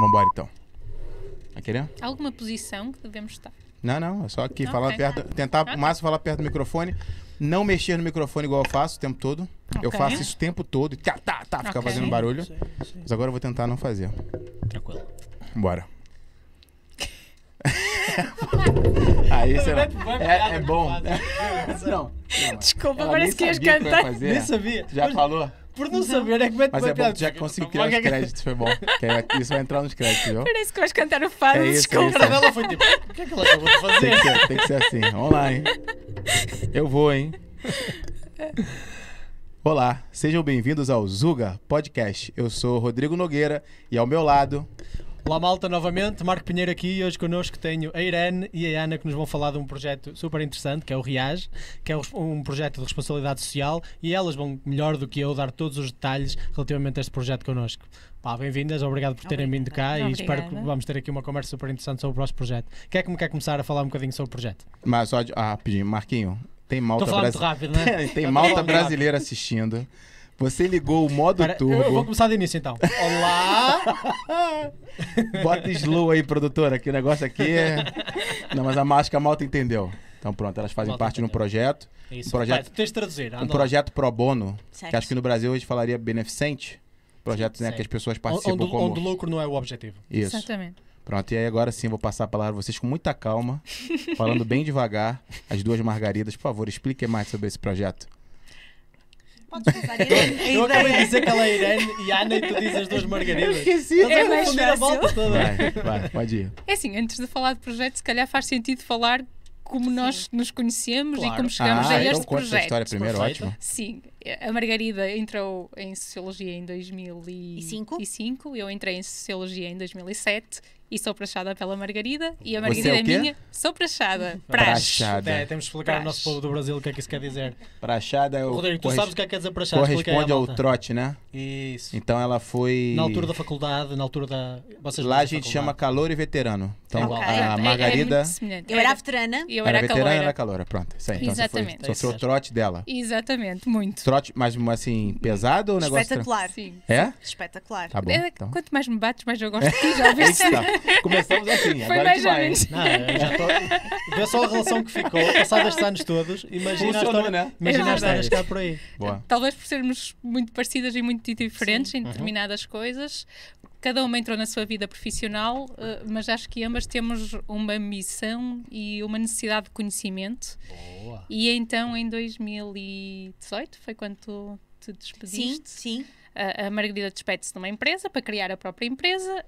Vambora então. Vai querer? Alguma posição que devemos estar? Não, é só aqui, Ok. falar perto, tentar Ok. o máximo falar perto do microfone, não mexer no microfone igual eu faço o tempo todo. Eu Ok. faço isso o tempo todo, e ficar Ok. fazendo barulho. Sim. Mas agora eu vou tentar não fazer. Tranquilo. Bora. Aí você é bom. Não. Desculpa, Ela parece nem que ias sabia que eu ia cantar. fazer. Nem sabia. Já Mas falou? por não saber é que mete Mas uma é bom piada. que já conseguiu criar os créditos, foi bom. Que isso vai entrar nos créditos, viu? Parece que vais cantar o fado, É isso, A desculpa. cara dela foi tipo, o que é que ela acabou de fazer? Tem que ser assim. Vamos lá, hein? Eu vou, hein? Olá, sejam bem-vindos ao Zuga Podcast. Eu sou Rodrigo Nogueira e ao meu lado... Olá malta, novamente, Marco Pinheiro aqui e hoje connosco tenho a Irene e a Ana que nos vão falar de um projeto super interessante que é o RIAGE, que é um projeto de responsabilidade social e elas vão, melhor do que eu, dar todos os detalhes relativamente a este projeto connosco. Pá, bem-vindas, obrigado por terem vindo cá e espero que vamos ter aqui uma conversa super interessante sobre o vosso projeto. Quem é que me quer começar a falar um bocadinho sobre o projeto? Mas só rapidinho, Marquinho, tem malta, Estou a falar muito rápido, né? tem Eu malta tô falando brasileira assistindo. Você ligou o modo Espera, turbo. eu vou começar de início então. Olá! Bota slow aí, produtora, que o negócio aqui é... Não, mas acho que a malta entendeu. Então pronto, elas fazem Malta parte de um entendeu. projeto. Isso, projeto- vai, tu tens de traduzir. Um anda lá. projeto pro bono, Certo. que acho que no Brasil a gente falaria beneficente. Projetos, né, Sim. que as pessoas participam Onde como... o lucro não é o objetivo. Isso. Exatamente. Pronto, e aí agora sim vou passar a palavra a vocês com muita calma, falando bem devagar. As duas margaridas, por favor, explique mais sobre esse projeto. Podes passar a Eu acabei de ideia. dizer que ela é Irene e a Ana e tu dizes as duas margaridas. esqueci. Estás a É mais confundir a volta fácil. toda. Vai, pode ir. É assim, antes de falar de projeto, se calhar faz sentido falar como nós nos conhecemos Claro. e como chegamos a então este conta essa projeto. história primeiro, Perfeito. ótimo. Sim, a Margarida entrou em Sociologia em 2005, eu entrei em Sociologia em 2007 e sou prachada pela Margarida e a Você Margarida é o é quê? minha, sou prachada, Prachada. É, temos de explicar ao Praxe. nosso povo do Brasil o que é que isso quer dizer. Prachada é o... Rodrigo, tu sabes o que é que quer dizer prachado? Explica aí à corresponde ao malta. trote, né? Isso. Então ela foi... Na altura da faculdade, na altura da... Vocês Lá não a têm gente chama faculdade. calor e veterano. Então É igual. a É Margarida muito semelhante. Eu era a veterana. Eu era era a veterana e caloura. era caloura. Pronto, isso aí. Então Exatamente. você sofreu o trote dela. Exatamente, muito. Trote, mas assim, pesado ou negócio... Espetacular. Sim. É? Espetacular. Tá bom. É, quanto mais me bates, mais eu gosto de ti, já É viste? isso, tá. Começamos assim, Foi agora a mais gente ou vai. menos. Não, eu já estou... Vê só a relação que ficou, passados estes anos todos. Imagina a Funcionou, história, né? imagina É a história verdade. chegar por aí. Boa. Talvez por sermos muito parecidas e muito diferentes Sim. em determinadas coisas. Cada uma entrou na sua vida profissional, mas acho que ambas temos uma missão e uma necessidade de conhecimento. Boa. E então, em 2018, foi quando tu te Sim, despediste. sim. A Margarida despede-se de uma empresa para criar a própria empresa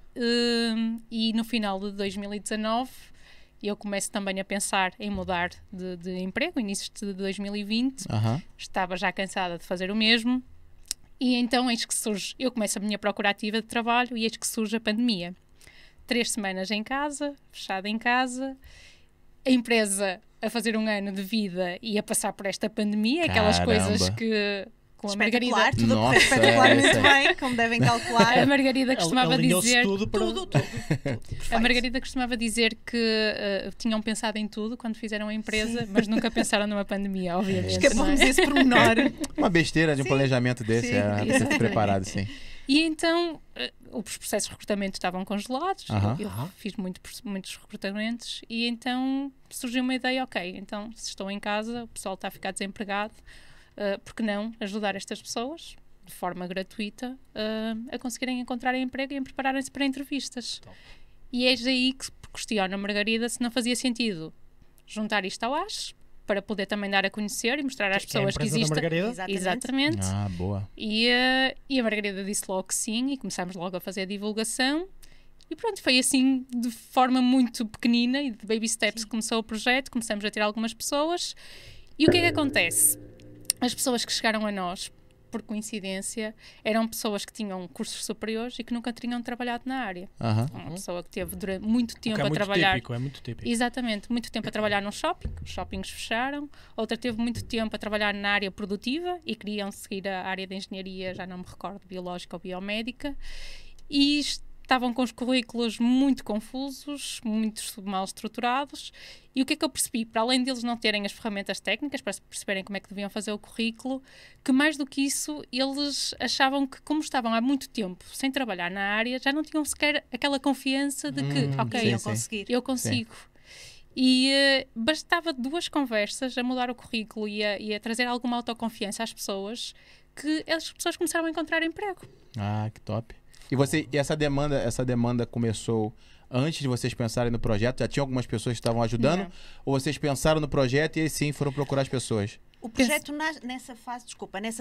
e no final de 2019 eu começo também a pensar em mudar de emprego, início de 2020. Aham. Estava já cansada de fazer o mesmo e então eis que surge, eu começo a minha procura ativa de trabalho e eis que surge a pandemia. 3 semanas em casa, fechada em casa, a empresa a fazer um ano de vida e a passar por esta pandemia, aquelas Caramba. coisas que com a Margarida... Espetacular. Tudo a correr Nossa, espetacularmente é isso bem, como devem calcular. A Margarida costumava Alinhou-se dizer... tudo para... Tudo. A Margarida costumava dizer que tinham pensado em tudo quando fizeram a empresa, mas nunca pensaram numa pandemia, obviamente. Escapamos não é? esse pormenor. Uma besteira de um Sim, planejamento desse, sim, é pra ter exatamente. preparado, sim. E então os processos de recrutamento estavam congelados, Aham. eu fiz muitos recrutamentos e então surgiu uma ideia, ok, então se estou em casa, o pessoal está a ficar desempregado, por que não ajudar estas pessoas de forma gratuita a conseguirem encontrar emprego e a prepararem-se para entrevistas. Top. E é aí que questiono a Margarida se não fazia sentido juntar isto ao ASH para poder também dar a conhecer e mostrar às Que é a pessoas que empresa da existe. Margarida? Exatamente. Ah, boa. E a Margarida disse logo que sim e começámos logo a fazer a divulgação. E pronto, foi assim de forma muito pequenina e de baby steps começou o projeto, começamos a ter algumas pessoas. E o que é que acontece? As pessoas que chegaram a nós, por coincidência, eram pessoas que tinham cursos superiores e que nunca tinham trabalhado na área. Aham. Uma pessoa que teve durante muito O tempo que é a muito trabalhar... típico, é muito típico. Exatamente, muito tempo a trabalhar num shopping, os shoppings fecharam. Outra teve muito tempo a trabalhar na área produtiva e queriam seguir a área de engenharia, já não me recordo, biológica ou biomédica. E estavam com os currículos muito confusos, muito mal estruturados. E o que é que eu percebi? Para além deles não terem as ferramentas técnicas para perceberem como é que deviam fazer o currículo, que mais do que isso, eles achavam que, como estavam há muito tempo sem trabalhar na área, já não tinham sequer aquela confiança de que, ok, sim, Eu sim. conseguir. eu consigo. E bastava 2 conversas a mudar o currículo e a trazer alguma autoconfiança às pessoas, que as pessoas começaram a encontrar emprego. Ah, que top. E essa demanda começou antes de vocês pensarem no projeto? Já tinha algumas pessoas que estavam ajudando? Não. Ou vocês pensaram no projeto e aí sim foram procurar as pessoas? O projeto nessa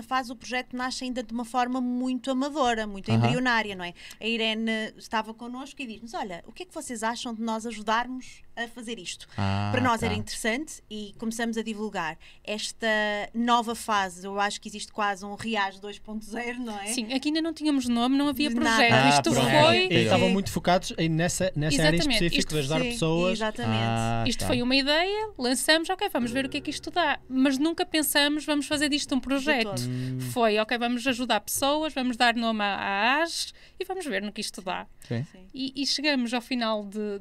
fase o projeto nasce ainda de uma forma muito amadora, muito embrionária, não é? A Irene estava connosco e diz-nos, olha, o que é que vocês acham de nós ajudarmos a fazer isto? Para nós era interessante e começamos a divulgar esta nova fase. Eu acho que existe quase um Riage 2.0, não é? Sim, aqui ainda não tínhamos nome, não havia Nada. projeto. Isto pronto. foi... E estavam muito focados nessa área Exatamente. específica Isto de ajudar Sim, pessoas. Exatamente. Isto foi uma ideia, lançamos, ok, vamos ver o que é que isto dá. Mas nunca pensamos, vamos fazer disto um projeto. Foi, ok, vamos ajudar pessoas, vamos dar nome à AS e vamos ver no que isto dá. Sim. E chegamos ao final de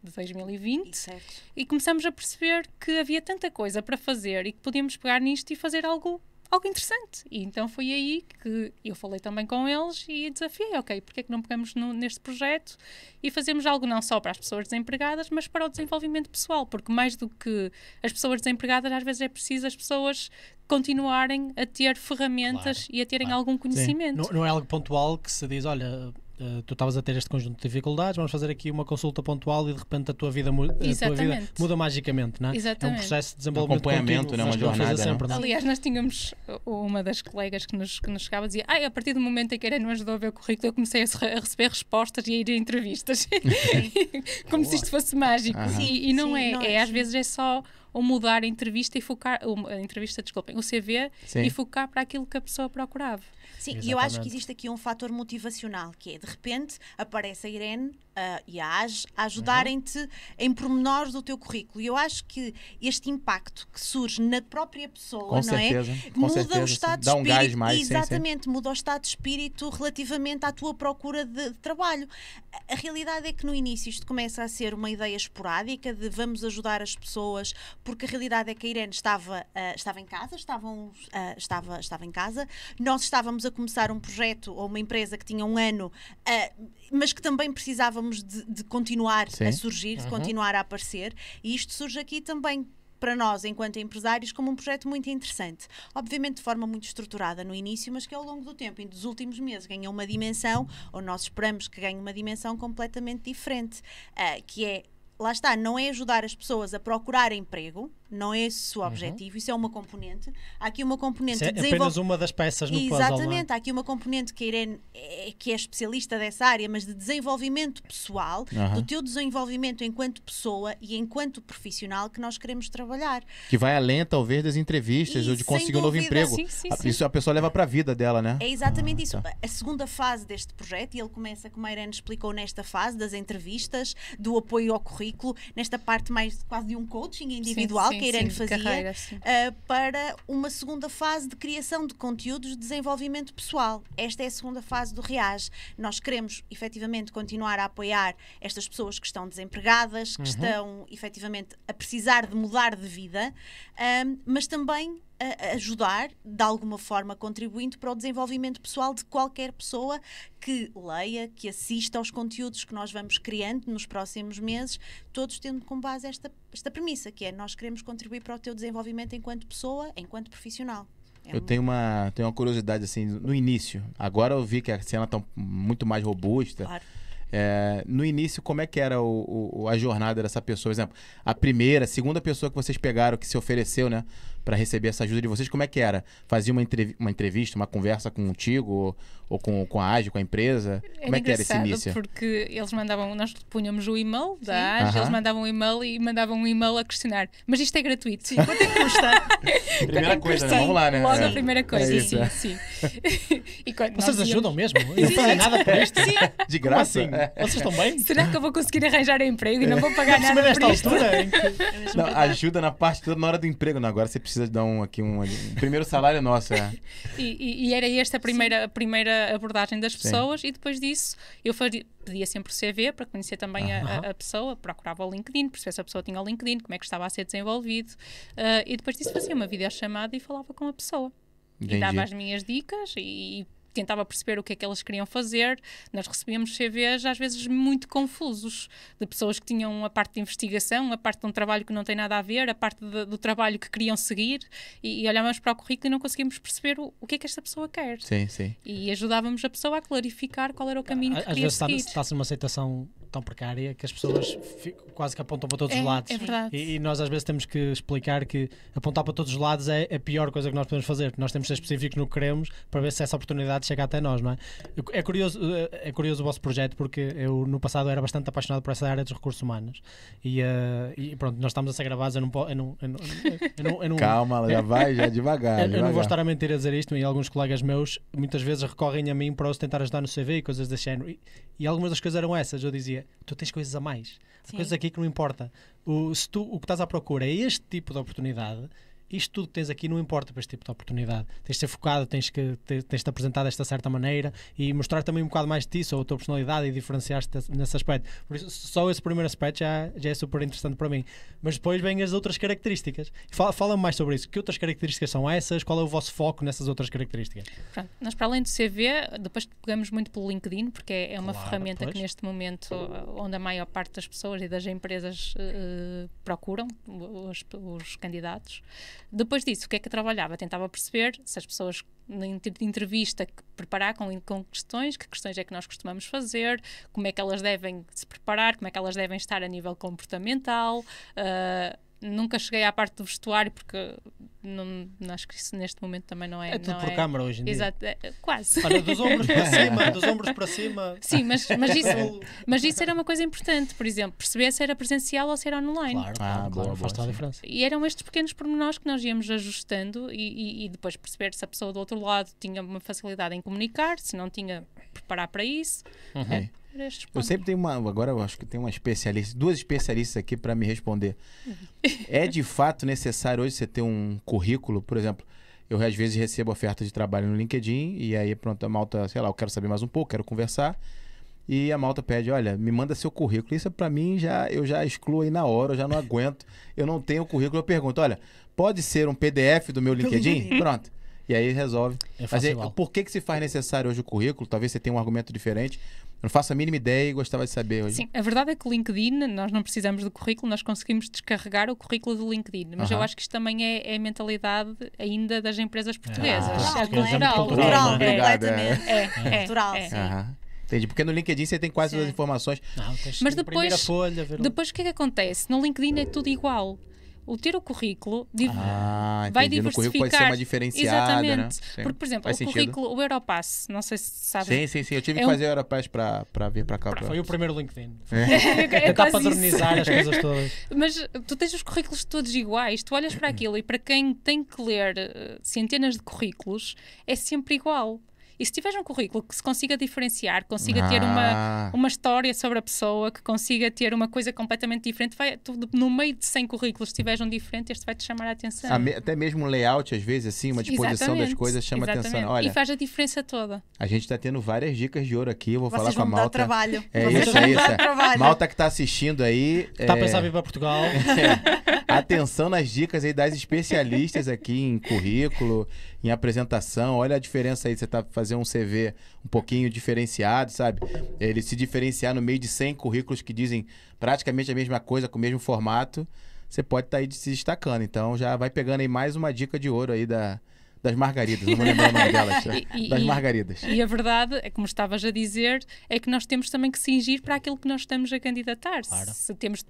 2020 Certo. e começamos a perceber que havia tanta coisa para fazer e que podíamos pegar nisto e fazer algo interessante. E então foi aí que eu falei também com eles e desafiei, ok, porque é que não pegamos neste projeto e fazemos algo não só para as pessoas desempregadas, mas para o desenvolvimento pessoal, porque mais do que as pessoas desempregadas, às vezes é preciso as pessoas continuarem a ter ferramentas e a terem algum conhecimento. Não é algo pontual que se diz, olha, tu estavas a ter este conjunto de dificuldades, vamos fazer aqui uma consulta pontual e de repente a tua vida muda magicamente, não é? Exatamente. É um processo de desenvolvimento acompanhamento, contínuo, né? Uma mas que não jornada, fazer sempre, não é? Aliás, nós tínhamos uma das colegas que nos chegava e dizia, a partir do momento em que a Irene nos ajudou a ver o currículo, eu comecei a receber respostas e a ir a entrevistas. Como se isto fosse mágico. E não Sim, é. não Às vezes é só ou mudar a entrevista e focar, o CV Sim. e focar para aquilo que a pessoa procurava. Sim, e eu acho que existe aqui um fator motivacional, que é, de repente, aparece a Irene e a AS a ajudarem-te em pormenores do teu currículo. E eu acho que este impacto que surge na própria pessoa, Com não certeza, é? com Muda certeza, o estado sim. Dá de um espírito. gás mais, sim, sim. Exatamente, muda o estado de espírito relativamente à tua procura de trabalho. A realidade é que no início isto começa a ser uma ideia esporádica de vamos ajudar as pessoas, porque a realidade é que a Irene estava em casa, estava em casa, nós estávamos a começar um projeto ou uma empresa que tinha um ano, mas que também precisávamos de continuar Sim. a surgir, de continuar a aparecer, e isto surge aqui também para nós, enquanto empresários, como um projeto muito interessante. Obviamente de forma muito estruturada no início, mas que ao longo do tempo e dos últimos meses ganhou uma dimensão, ou nós esperamos que ganhe uma dimensão completamente diferente, que é, lá está, não é ajudar as pessoas a procurar emprego, não é esse o objetivo, isso é uma componente. Há aqui uma componente Isso é de apenas uma das peças no puzzle, Exatamente, não é? há aqui uma componente que a Irene que é especialista dessa área, mas de desenvolvimento pessoal, do teu desenvolvimento enquanto pessoa e enquanto profissional que nós queremos trabalhar. Que vai além, talvez, das entrevistas E ou de sem conseguir um novo dúvida, emprego. sim. Isso a pessoa leva para a vida dela, né? É exatamente isso. A segunda fase deste projeto, e ele começa, como a Irene explicou, nesta fase das entrevistas, do apoio ao currículo, nesta parte mais quase de um coaching individual que a Irene de fazia, carreira, sim. para uma segunda fase de criação de conteúdos de desenvolvimento pessoal. Esta é a segunda fase do Riage. Nós queremos, efetivamente, continuar a apoiar estas pessoas que estão desempregadas, que estão, efetivamente, a precisar de mudar de vida, mas também a ajudar, de alguma forma, contribuindo para o desenvolvimento pessoal de qualquer pessoa que leia, que assista aos conteúdos que nós vamos criando nos próximos meses, todos tendo como base esta premissa, que é nós queremos contribuir para o teu desenvolvimento enquanto pessoa, enquanto profissional. Eu tenho uma curiosidade, assim, no início. Agora eu vi que a cena está muito mais robusta. Claro. No início, como é que era a jornada dessa pessoa? Por exemplo, a primeira, a segunda pessoa que vocês pegaram, que se ofereceu, né, para receber essa ajuda de vocês, como é que era? Fazia uma entrevista, uma conversa contigo ou com a AGE, com a empresa? Como é que era esse início? Porque eles mandavam, nós punhamos o e-mail da AGE, eles mandavam um e-mail e mandavam um e-mail a questionar. Mas isto é gratuito? Sim, quanto é que custa? Primeira coisa, né? Sim, Vamos lá, né? Logo a primeira coisa, isso, sim. E quando Vocês nós ajudam íamos- mesmo? Eu não fazem nada por isto. De graça? Como assim? Vocês estão bem? Será que eu vou conseguir arranjar emprego e não vou pagar Mas nada nesta por isto? altura, em que- É mesmo Não, verdade. ajuda na parte toda na hora do emprego. Não, agora você precisa dar um primeiro salário nosso. E era esta a primeira abordagem das pessoas, e depois disso eu pedia sempre o CV para conhecer também a pessoa, procurava o LinkedIn, perceber se a pessoa tinha o LinkedIn, como é que estava a ser desenvolvido, e depois disso fazia uma videochamada e falava com a pessoa. Entendi. E dava as minhas dicas e tentava perceber o que é que eles queriam fazer. Nós recebíamos CVs às vezes muito confusos, de pessoas que tinham a parte de investigação, a parte de um trabalho que não tem nada a ver, a parte do trabalho que queriam seguir, e olhávamos para o currículo e não conseguíamos perceber o que é que esta pessoa quer. Sim, sim. E ajudávamos a pessoa a clarificar qual era o caminho que Às queria vezes seguir. está-se numa aceitação tão precária que as pessoas quase que apontam para todos os lados. É verdade. E nós às vezes temos que explicar que apontar para todos os lados é a pior coisa que nós podemos fazer. Nós temos de ser específicos no que queremos para ver se essa oportunidade chega até nós, não é? É curioso o vosso projeto, porque eu no passado era bastante apaixonado por essa área dos recursos humanos e pronto, nós estamos a ser gravados, eu não Calma, já vai, já devagar. eu não vou devagar. estar a mentir a dizer isto, e alguns colegas meus muitas vezes recorrem a mim para os tentar ajudar no CV e coisas desse género. E algumas das coisas eram essas. Eu dizia, tu tens coisas a mais. Há Sim. coisas aqui que não importa. O que estás à procura é este tipo de oportunidade. Isto tudo que tens aqui não importa para este tipo de oportunidade. Tens de ser focado, tens de apresentar desta certa maneira e mostrar também um bocado mais de ti, sobre a tua personalidade, e diferenciar-te nesse aspecto. Por isso, só esse primeiro aspecto já é super interessante para mim. Mas depois vêm as outras características. Fala-me mais sobre isso. Que outras características são essas? Qual é o vosso foco nessas outras características? Pronto, nós, para além do CV, depois pegamos muito pelo LinkedIn, porque é uma Claro, ferramenta pois. que neste momento, onde a maior parte das pessoas e das empresas procuram os candidatos. Depois disso, o que é que eu trabalhava? Tentava perceber se as pessoas na entrevista que preparar com questões, que questões é que nós costumamos fazer, como é que elas devem se preparar, como é que elas devem estar a nível comportamental. Nunca cheguei à parte do vestuário, porque acho que isso neste momento também não é. É tudo não por câmara hoje em dia. Exato, quase. Olha, dos ombros para cima, dos ombros para cima. Sim, mas isso era uma coisa importante, por exemplo, perceber se era presencial ou se era online. Claro, Ah, boa, faz toda a sim. diferença. E eram estes pequenos pormenores que nós íamos ajustando e depois perceber se a pessoa do outro lado tinha uma facilidade em comunicar, se não tinha, preparar para isso. Sim. Era estes Eu pontos. sempre tenho agora eu acho que tem uma especialista, duas especialistas aqui para me responder. É de fato necessário hoje você ter um currículo, por exemplo, eu às vezes recebo oferta de trabalho no LinkedIn e aí pronto, a malta, sei lá, eu quero saber mais um pouco, quero conversar. E a malta pede, olha, me manda seu currículo. Isso para mim eu já excluo aí na hora, eu já não aguento. Eu não tenho currículo, eu pergunto, olha, pode ser um PDF do meu LinkedIn? Pronto. E aí resolve. Eu Mas faço aí, igual. por que se faz necessário hoje o currículo? Talvez você tenha um argumento diferente. Eu não faço a mínima ideia e gostava de saber hoje. Sim, a verdade é que o LinkedIn, nós não precisamos do currículo, nós conseguimos descarregar o currículo do LinkedIn. Mas eu Aham. acho que isto também é a mentalidade ainda das empresas portuguesas. Ah, É porque é muito cultural. cultural, Cultural, não é? Obrigado, completamente. É. Cultural, é. sim. Aham. Entendi. Porque no LinkedIn você tem quase Sim. todas as informações. Não, tens Mas que imprimir depois- a folha, ver Depois o que é que acontece? No LinkedIn é tudo igual. O ter o currículo vai entendi. No currículo pode ser diversificar. uma diferenciada, né? Exatamente. Sim. Porque, por exemplo, Faz o sentido. currículo, o Europass, não sei se sabem. Sim. Eu tive É que um- fazer a Europass para vir para cá. Foi o primeiro LinkedIn. É Tentar quase isso. padronizar as coisas todas. Mas tu tens os currículos todos iguais, tu olhas para aquilo e para quem tem que ler centenas de currículos, é sempre igual. E se tiveres um currículo que se consiga diferenciar, consiga ter uma história sobre a pessoa, que consiga ter uma coisa completamente diferente, no meio de 100 currículos, se tiveres um diferente, este vai-te chamar a atenção. Até mesmo um layout, às vezes, assim, uma disposição das Exatamente, coisas chama exatamente. atenção. Olha, E faz a diferença toda. a gente está tendo várias dicas de ouro aqui. Eu vou falar Vocês com a vão me dar malta. trabalho. É Vocês isso, vão é me isso. dar trabalho. Malta que está assistindo aí. Está a pensar em vir para Portugal? Atenção nas dicas aí das especialistas aqui em currículo, em apresentação. Olha a diferença aí, você tá fazendo um CV um pouquinho diferenciado, sabe? Ele se diferenciar no meio de 100 currículos que dizem praticamente a mesma coisa, com o mesmo formato, você pode estar aí se destacando. Então já vai pegando aí mais uma dica de ouro aí das margaridas, não vou lembrar o nome delas. Das margaridas. E a verdade, é como estavas a dizer, é que nós temos também que cingir para aquilo que nós estamos a candidatar. Claro. Se temos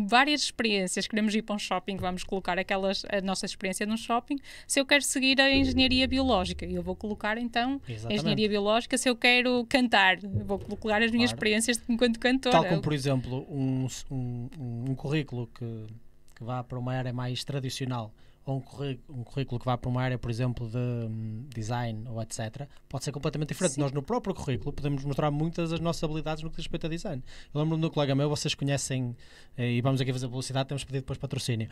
várias experiências, queremos ir para um shopping, vamos colocar a nossa experiência num shopping. Se eu quero seguir a engenharia biológica, eu vou colocar então a Exatamente. engenharia biológica. Se eu quero cantar, vou colocar as minhas Claro. experiências enquanto cantora. Tal como, por exemplo, um currículo que vá para uma área mais tradicional ou um currículo que vá para uma área, por exemplo, de design ou etc., pode ser completamente diferente. Sim. Nós, no próprio currículo, podemos mostrar muitas das nossas habilidades no que diz respeito a design. Eu lembro-me do colega meu, vocês conhecem, e vamos aqui fazer publicidade, temos pedido depois patrocínio.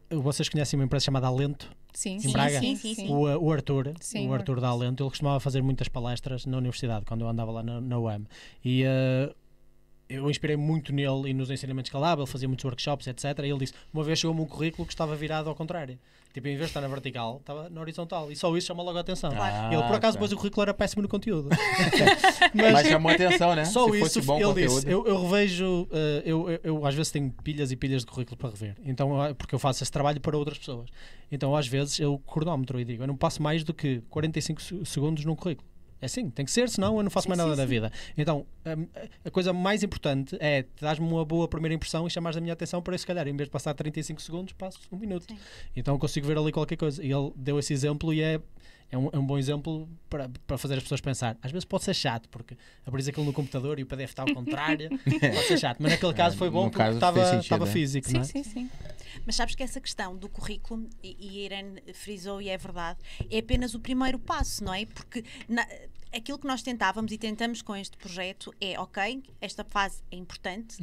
Vocês conhecem uma empresa chamada Alento? Sim, Em Braga? Sim. O Arthur, Sim, o Arthur da Alento, ele costumava fazer muitas palestras na universidade, quando eu andava lá na UEM. E eu inspirei muito nele e nos ensinamentos que ele dava, ele fazia muitos workshops, etc. E ele disse, uma vez chegou-me um currículo que estava virado ao contrário. Tipo, em vez de estar na vertical, estava na horizontal. E só isso chamou logo a atenção. Ele, por acaso, depois o currículo era péssimo no conteúdo. Mas chamou a atenção, né? Só Se isso, fosse bom ele conteúdo. disse, eu revejo, eu às vezes tenho pilhas e pilhas de currículo para rever. Então, porque eu faço esse trabalho para outras pessoas. Então, às vezes, eu cronómetro e digo, eu não passo mais do que 45 segundos num currículo. É assim, tem que ser, senão eu não faço mais nada da vida. Então, a coisa mais importante é dar-me uma boa primeira impressão e chamares a minha atenção para, se calhar, em vez de passar 35 segundos, passo 1 minuto. Sim. Então, eu consigo ver ali qualquer coisa. E ele deu esse exemplo e é um bom exemplo para fazer as pessoas pensar. Às vezes pode ser chato, porque abris aquilo no computador e o PDF está ao contrário. Pode ser chato, mas naquele caso foi bom porque estava físico. Não é? Sim. Mas sabes que essa questão do currículo, e a Irene frisou e é verdade, é apenas o primeiro passo, não é? Porque aquilo que nós tentávamos e tentamos com este projeto é, ok, esta fase é importante,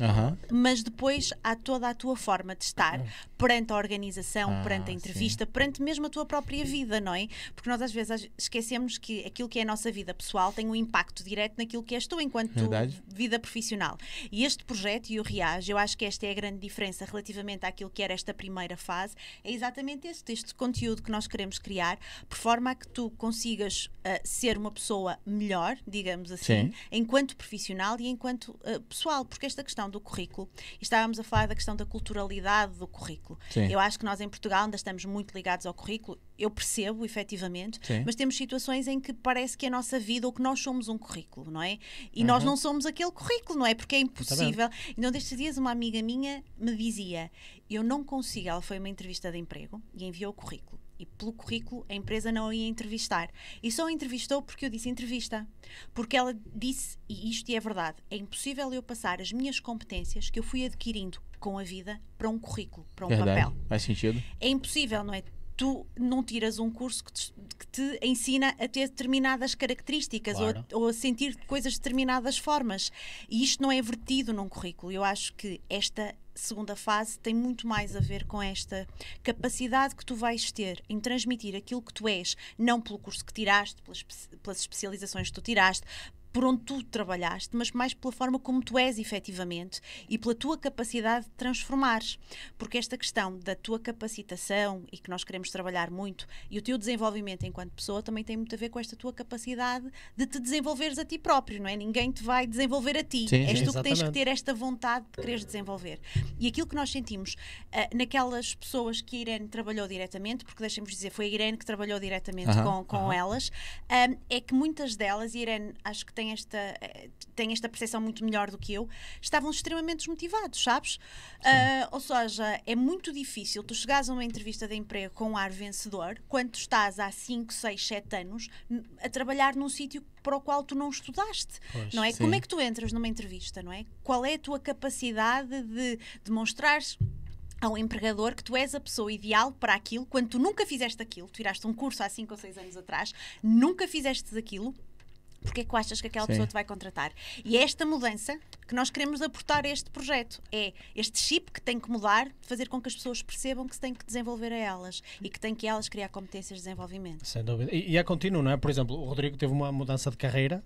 mas depois há toda a tua forma de estar perante a organização, perante a entrevista, perante mesmo a tua própria vida, não é? Porque nós às vezes esquecemos que aquilo que é a nossa vida pessoal tem um impacto direto naquilo que és tu enquanto vida profissional. E este projeto e o Reage, eu acho que esta é a grande diferença relativamente àquilo que era esta primeira fase, é exatamente este conteúdo que nós queremos criar, por forma a que tu consigas ser uma pessoa melhor, digamos assim, enquanto profissional e enquanto pessoal, porque esta questão do currículo, e estávamos a falar da questão da culturalidade do currículo. Eu acho que nós em Portugal ainda estamos muito ligados ao currículo, eu percebo, efetivamente, mas temos situações em que parece que a nossa vida, ou que nós somos um currículo, não é? E nós não somos aquele currículo, não é? Porque é impossível. Então, destes dias, uma amiga minha me dizia, eu não consigo, ela foi a uma entrevista de emprego e enviou o currículo. E pelo currículo a empresa não a ia entrevistar. E só a entrevistou porque eu disse entrevista. Porque ela disse, e isto é verdade, é impossível eu passar as minhas competências que eu fui adquirindo com a vida para um currículo, para um papel. Faz sentido. É impossível, não é? Tu não tiras um curso que te ensina a ter determinadas características, claro, ou a sentir coisas de determinadas formas. E isto não é vertido num currículo. Eu acho que esta segunda fase tem muito mais a ver com esta capacidade que tu vais ter em transmitir aquilo que tu és, não pelo curso que tiraste, pelas especializações que tu tiraste, por onde tu trabalhaste, mas mais pela forma como tu és efetivamente e pela tua capacidade de transformares. Porque esta questão da tua capacitação, e que nós queremos trabalhar muito, e o teu desenvolvimento enquanto pessoa também tem muito a ver com esta tua capacidade de te desenvolveres a ti próprio, não é? Ninguém te vai desenvolver a ti. És tu que tens que ter esta vontade de quereres desenvolver. E aquilo que nós sentimos naquelas pessoas que a Irene trabalhou diretamente, porque deixem-vos dizer, foi a Irene que trabalhou diretamente com elas, é que muitas delas, e a Irene acho que tem esta percepção muito melhor do que eu, estavam extremamente desmotivados, sabes? Ou seja, é muito difícil tu chegares a uma entrevista de emprego com um ar vencedor quando tu estás há 5, 6, 7 anos a trabalhar num sítio para o qual tu não estudaste, não é? Como é que tu entras numa entrevista, não é? Qual é a tua capacidade de demonstrar ao empregador que tu és a pessoa ideal para aquilo, quando tu nunca fizeste aquilo, tu tiraste um curso há 5 ou 6 anos atrás, nunca fizeste aquilo, porque é que achas que aquela pessoa te vai contratar? E é esta mudança que nós queremos aportar a este projeto. É este chip que tem que mudar, de fazer com que as pessoas percebam que se tem que desenvolver a elas e que tem que elas criar competências de desenvolvimento. Sem dúvida. E é contínuo, não é? Por exemplo, o Rodrigo teve uma mudança de carreira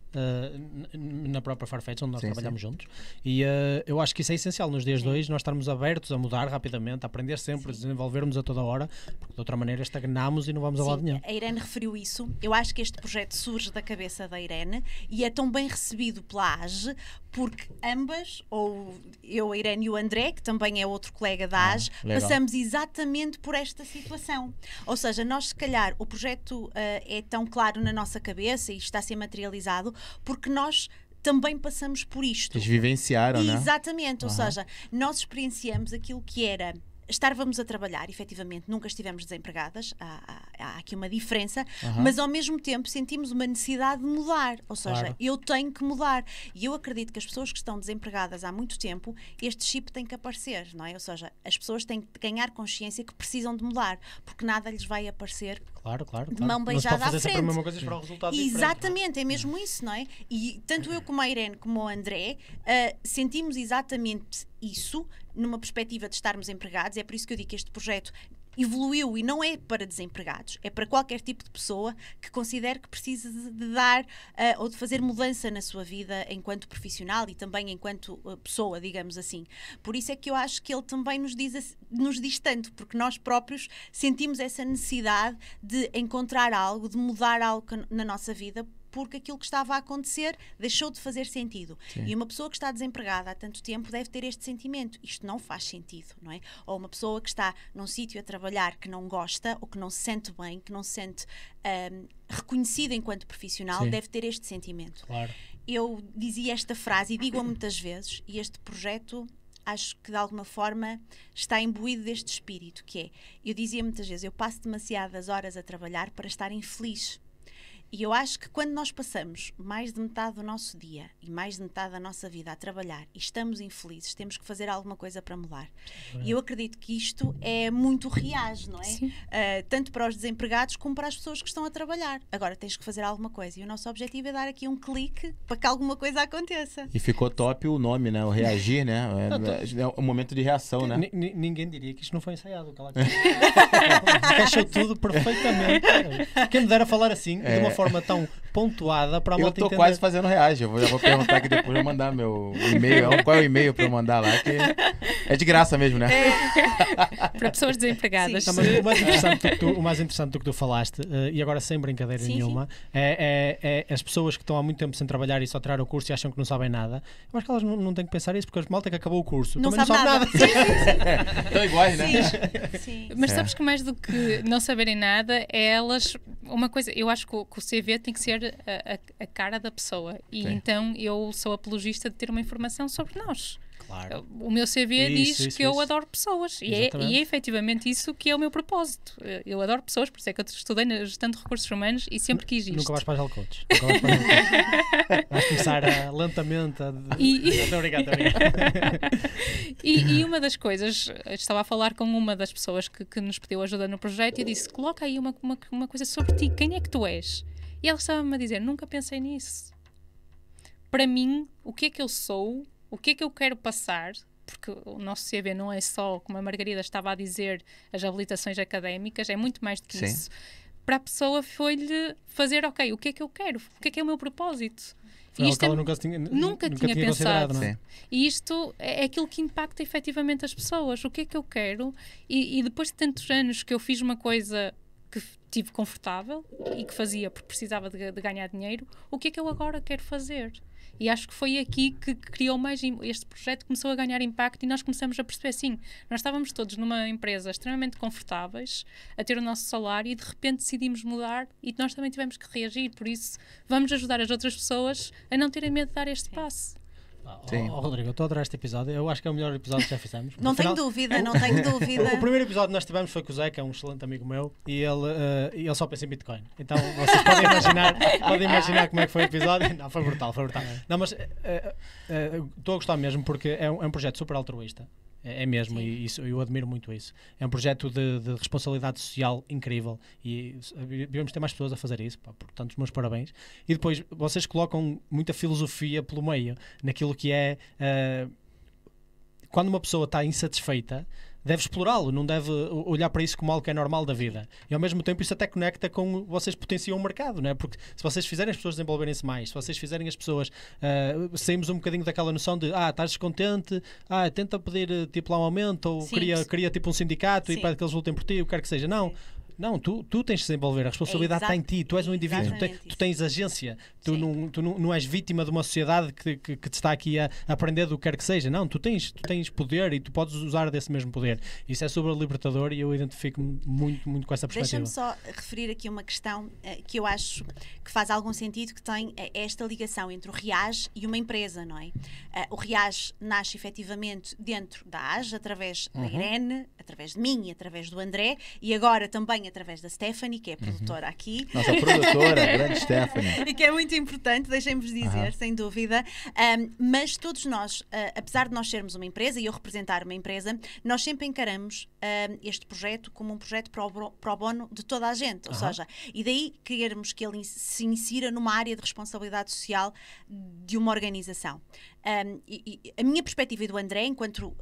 na própria Farfetch, onde nós trabalhamos juntos. E eu acho que isso é essencial nos dias de hoje, nós estarmos abertos a mudar rapidamente, a aprender sempre, a desenvolvermos a toda hora, porque de outra maneira estagnamos e não vamos a lado nenhum. A Irene referiu isso. Eu acho que este projeto surge da cabeça da Irene e é tão bem recebido pela AGE, porque ambas, ou eu, a Irene e o André, que também é outro colega da AGE, passamos exatamente por esta situação. Ou seja, nós se calhar, o projeto é tão claro na nossa cabeça e está a ser materializado, porque nós também passamos por isto. Eles vivenciaram, né? Exatamente, ou seja, nós experienciamos aquilo que era Estávamos a trabalhar, efetivamente, nunca estivemos desempregadas, há aqui uma diferença, mas ao mesmo tempo sentimos uma necessidade de mudar, ou seja, eu tenho que mudar. E eu acredito que as pessoas que estão desempregadas há muito tempo, este chip tem que aparecer, não é? Ou seja, as pessoas têm que ganhar consciência que precisam de mudar, porque nada lhes vai aparecer de mão beijada à frente. A mesma coisa para o resultado exatamente, é mesmo isso, não é? E tanto eu como a Irene como o André sentimos exatamente isso numa perspectiva de estarmos empregados. É por isso que eu digo que este projeto evoluiu e não é para desempregados, é para qualquer tipo de pessoa que considere que precisa de dar ou de fazer mudança na sua vida enquanto profissional e também enquanto pessoa, digamos assim. Por isso é que eu acho que ele também nos diz tanto, porque nós próprios sentimos essa necessidade de encontrar algo, de mudar algo na nossa vida, porque aquilo que estava a acontecer deixou de fazer sentido. Sim. E uma pessoa que está desempregada há tanto tempo deve ter este sentimento. Isto não faz sentido, não é? Ou uma pessoa que está num sítio a trabalhar que não gosta, ou que não se sente bem, que não se sente reconhecida enquanto profissional, Sim. deve ter este sentimento. Claro. Eu dizia esta frase e digo-a muitas vezes, e este projeto acho que de alguma forma está imbuído deste espírito, que é, eu dizia muitas vezes, eu passo demasiadas horas a trabalhar para estar infeliz. E eu acho que quando nós passamos mais de metade do nosso dia e mais de metade da nossa vida a trabalhar e estamos infelizes, temos que fazer alguma coisa para mudar. E eu acredito que isto é muito reage, não é? Tanto para os desempregados como para as pessoas que estão a trabalhar. Agora tens que fazer alguma coisa. E o nosso objetivo é dar aqui um clique para que alguma coisa aconteça. E ficou top o nome, né? O reagir, né? É um momento de reação, né? Ninguém diria que isto não foi ensaiado. Encaixou tudo perfeitamente. Quem me dera falar assim, de uma forma tão pontuada para a malta entender. Eu tô quase fazendo reagir. Já vou perguntar aqui depois, vou mandar meu e-mail. Qual é o e-mail para eu mandar lá? Que é de graça mesmo, né? Para pessoas desempregadas. Não, mas o mais interessante do que tu falaste, e agora sem brincadeira nenhuma, é as pessoas que estão há muito tempo sem trabalhar e só tiraram o curso e acham que não sabem nada. Eu acho que elas não têm que pensar isso, porque as malta que acabou o curso não também sabe nada. Estão iguais, né? Sim. Mas sabes que mais do que não saberem nada, é elas... Uma coisa, eu acho que o CV tem que ser a cara da pessoa. E então eu sou apologista de ter uma informação sobre nós. Claro. O meu CV diz que eu adoro pessoas. E é efetivamente isso que é o meu propósito. Eu adoro pessoas, por isso é que eu estudei na gestão de recursos humanos e sempre quis isto. Nunca vais para as coach. Vais começar lentamente a... Estou obrigado. E uma das coisas, estava a falar com uma das pessoas que nos pediu ajuda no projeto e disse, coloca aí uma coisa sobre ti, quem é que tu és? E ela estava-me a dizer, nunca pensei nisso. Para mim, o que é que eu sou... O que é que eu quero passar? Porque o nosso CV não é só, como a Margarida estava a dizer, as habilitações académicas, é muito mais do que isso. Para a pessoa foi-lhe fazer, ok, o que é que eu quero? O que é o meu propósito? E isto ela nunca tinha pensado. Não é? E isto é aquilo que impacta efetivamente as pessoas. O que é que eu quero? E depois de tantos anos que eu fiz uma coisa que tive confortável e que fazia porque precisava de ganhar dinheiro, o que é que eu agora quero fazer? E acho que foi aqui que criou mais... Este projeto começou a ganhar impacto e nós começamos a perceber assim, nós estávamos todos numa empresa extremamente confortáveis, a ter o nosso salário e de repente decidimos mudar e nós também tivemos que reagir. Por isso, vamos ajudar as outras pessoas a não terem medo de dar este passo. Rodrigo, eu estou a adorar este episódio. Eu acho que é o melhor episódio que já fizemos. Não tenho dúvida. O primeiro episódio que nós tivemos foi com o Zé, que é um excelente amigo meu, e ele só pensa em Bitcoin. Então vocês podem imaginar como é que foi o episódio. Não, foi brutal. Não, mas estou a gostar mesmo porque é um projeto super altruísta. É mesmo, e isso, eu admiro muito isso. É um projeto de responsabilidade social incrível e devemos ter mais pessoas a fazer isso, portanto, os meus parabéns. E depois, vocês colocam muita filosofia pelo meio, naquilo que é... quando uma pessoa está insatisfeita, deve explorá-lo, não deve olhar para isso como algo que é normal da vida. E ao mesmo tempo isso até conecta com vocês potenciam o mercado, não é? Porque se vocês fizerem as pessoas desenvolverem-se mais, se vocês fizerem as pessoas saímos um bocadinho daquela noção de estás descontente, tenta pedir tipo lá um aumento, ou cria tipo um sindicato e para que eles lutem por ti, o que quer que seja. Não, tu tens de desenvolver, a responsabilidade está em ti, tu és um indivíduo, tu tens agência, tu não és vítima de uma sociedade que te está aqui a aprender do que quer que seja. Não, tu tens poder e tu podes usar desse mesmo poder. Isso é sobre o libertador e eu identifico-me muito com essa perspectiva. Deixa-me só referir aqui uma questão que eu acho que faz algum sentido, que tem esta ligação entre o RIAGE e uma empresa, não é? O RIAGE nasce efetivamente dentro da AGE, através da Irene, através de mim e através do André, e agora também através da Stephanie, que é a produtora aqui. Nossa produtora, grande Stephanie. E que é muito importante, deixem-vos dizer, sem dúvida. Mas todos nós, apesar de nós sermos uma empresa e eu representar uma empresa, nós sempre encaramos este projeto como um projeto pro bono de toda a gente. Ou seja, e daí queremos que ele se insira numa área de responsabilidade social de uma organização. E a minha perspectiva e do André, enquanto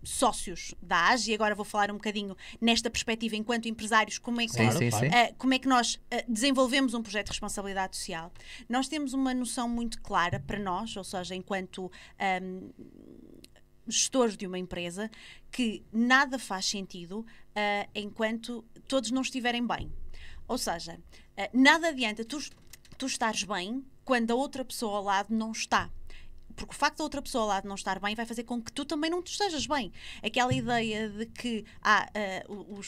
sócios da AGE, e agora vou falar um bocadinho nesta perspectiva enquanto empresários, como é que, como é que nós desenvolvemos um projeto de responsabilidade social. Nós temos uma noção muito clara para nós, ou seja, enquanto gestores de uma empresa, que nada faz sentido enquanto todos não estiverem bem. Ou seja, nada adianta tu estares bem quando a outra pessoa ao lado não está. Porque o facto da outra pessoa ao lado não estar bem vai fazer com que tu também não te estejas bem. Aquela ideia de que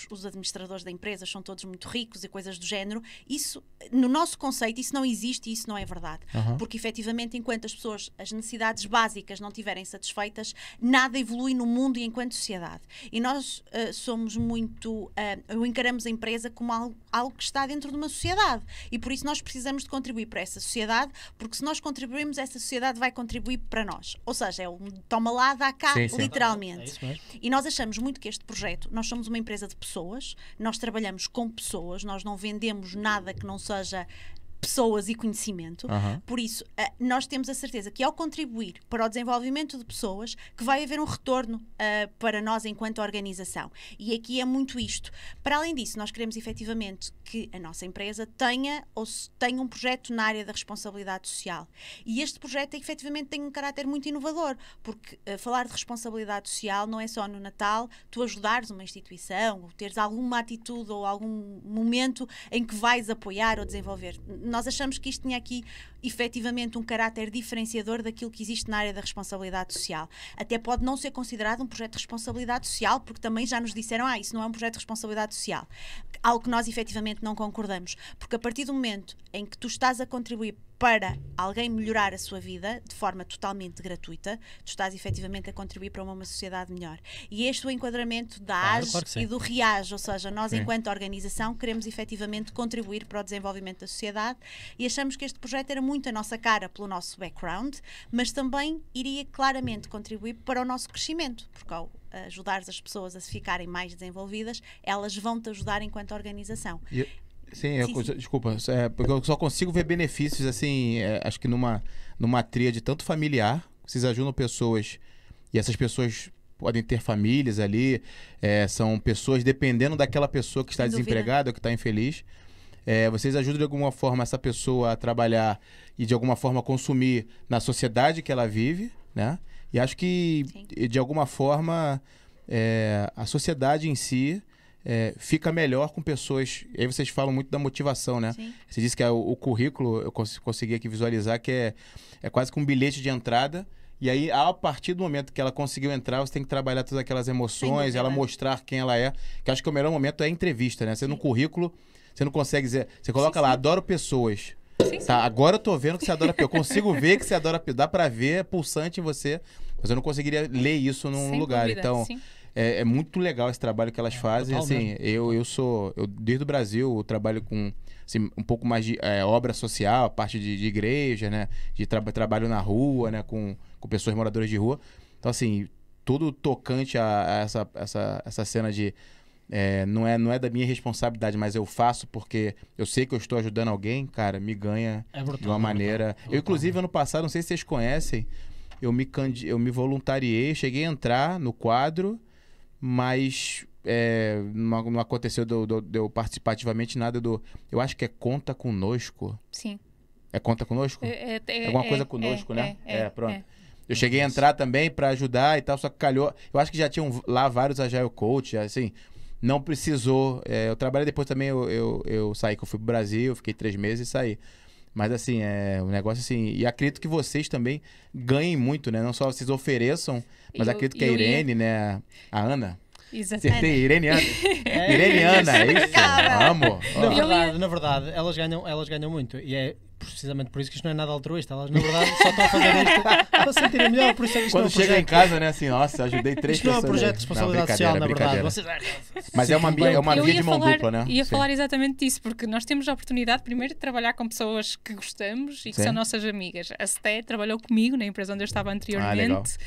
os administradores da empresa são todos muito ricos e coisas do género, isso, no nosso conceito, isso não existe e isso não é verdade. Porque, efetivamente, enquanto as necessidades básicas não estiverem satisfeitas, nada evolui no mundo e enquanto sociedade. E nós somos muito... encaramos a empresa como algo que está dentro de uma sociedade. E, por isso, nós precisamos de contribuir para essa sociedade, porque se nós contribuirmos, essa sociedade vai contribuir para nós. Ou seja, é um toma lá, dá cá, literalmente. É isso mesmo. E nós achamos muito que este projeto, nós somos uma empresa de pessoas, nós trabalhamos com pessoas, nós não vendemos nada que não seja pessoas e conhecimento. Por isso, nós temos a certeza que ao contribuir para o desenvolvimento de pessoas, que vai haver um retorno para nós enquanto organização. E aqui é muito isto. Para além disso, nós queremos efetivamente que a nossa empresa tenha um projeto na área da responsabilidade social. E este projeto efetivamente tem um caráter muito inovador, porque falar de responsabilidade social não é só no Natal tu ajudares uma instituição, ou teres alguma atitude ou algum momento em que vais apoiar ou desenvolver. Nós achamos que isto tinha aqui efetivamente um caráter diferenciador daquilo que existe na área da responsabilidade social. Até pode não ser considerado um projeto de responsabilidade social, porque também já nos disseram, isso não é um projeto de responsabilidade social. Algo que nós efetivamente não concordamos, porque a partir do momento em que tu estás a contribuir para alguém melhorar a sua vida de forma totalmente gratuita, tu estás efetivamente a contribuir para uma sociedade melhor. E este é o enquadramento da AGE e do RIAGE, ou seja, nós enquanto organização queremos efetivamente contribuir para o desenvolvimento da sociedade e achamos que este projeto era muito a nossa cara pelo nosso background, mas também iria claramente contribuir para o nosso crescimento, porque ao ajudar as pessoas a ficarem mais desenvolvidas, elas vão-te ajudar enquanto organização. Sim, desculpa, porque eu só consigo ver benefícios, assim, acho que numa tríade tanto familiar, vocês ajudam pessoas, e essas pessoas podem ter famílias ali, são pessoas, dependendo daquela pessoa que está desempregada ou que está infeliz, vocês ajudam de alguma forma essa pessoa a trabalhar e de alguma forma consumir na sociedade que ela vive, né? E acho que, de alguma forma, a sociedade em si... fica melhor com pessoas. E aí vocês falam muito da motivação, né? Sim. Você disse que o currículo, eu consegui aqui visualizar que é quase que um bilhete de entrada. E aí, a partir do momento que ela conseguiu entrar, você tem que trabalhar todas aquelas emoções, ela mostrar quem ela é. Que acho que o melhor momento é a entrevista, né? Você no currículo, você não consegue dizer... Você coloca lá, adoro pessoas. Tá, agora eu tô vendo que você adora pessoas. Eu consigo ver que você adora pessoas. Dá pra ver, é pulsante em você. Mas eu não conseguiria ler isso num lugar. Dúvida, então... sim. É muito legal esse trabalho que elas fazem. Assim, eu desde o Brasil, eu trabalho com assim, um pouco mais de obra social, a parte de igreja, né? De trabalho na rua, né? Com pessoas moradoras de rua. Então, assim, tudo tocante a essa cena de... não é da minha responsabilidade, mas eu faço porque eu sei que eu estou ajudando alguém, cara, me ganha de uma maneira... Eu, inclusive, ano passado, não sei se vocês conhecem, eu me voluntariei, cheguei a entrar no quadro... Mas não aconteceu de eu participar ativamente nada eu acho que é Conta Conosco. Sim. É Conta Conosco? Alguma coisa conosco, né? Pronto. Eu cheguei a entrar também para ajudar e tal, só que calhou. Eu acho que já tinham lá vários Agile Coach, assim, não precisou. Eu trabalhei depois também, eu saí, que eu fui pro Brasil, fiquei 3 meses e saí. Mas assim, um negócio assim... E acredito que vocês também ganhem muito, né? Não só vocês ofereçam, mas acredito que a Irene, né? A Ana... Exatamente. Acertei, Irene Ana. Irene Ana, é isso? Amo. Na verdade, elas ganham muito. E é por precisamente por isso que isto não é nada altruísta. Elas, na verdade, só estão a fazer isto para se sentirem melhor. Por isso é que isto Quando não é um chega projeto. em casa, né, assim, nossa, ajudei 3 Isto não é pessoas. um projeto de responsabilidade social, na verdade. brincadeira. Vocês... Mas é uma Eu via ia de mão falar, dupla, né? ia Sim. falar exatamente disso, porque nós temos a oportunidade, primeiro, de trabalhar com pessoas que gostamos e que Sim. são nossas amigas. A Sté trabalhou comigo na empresa onde eu estava legal. anteriormente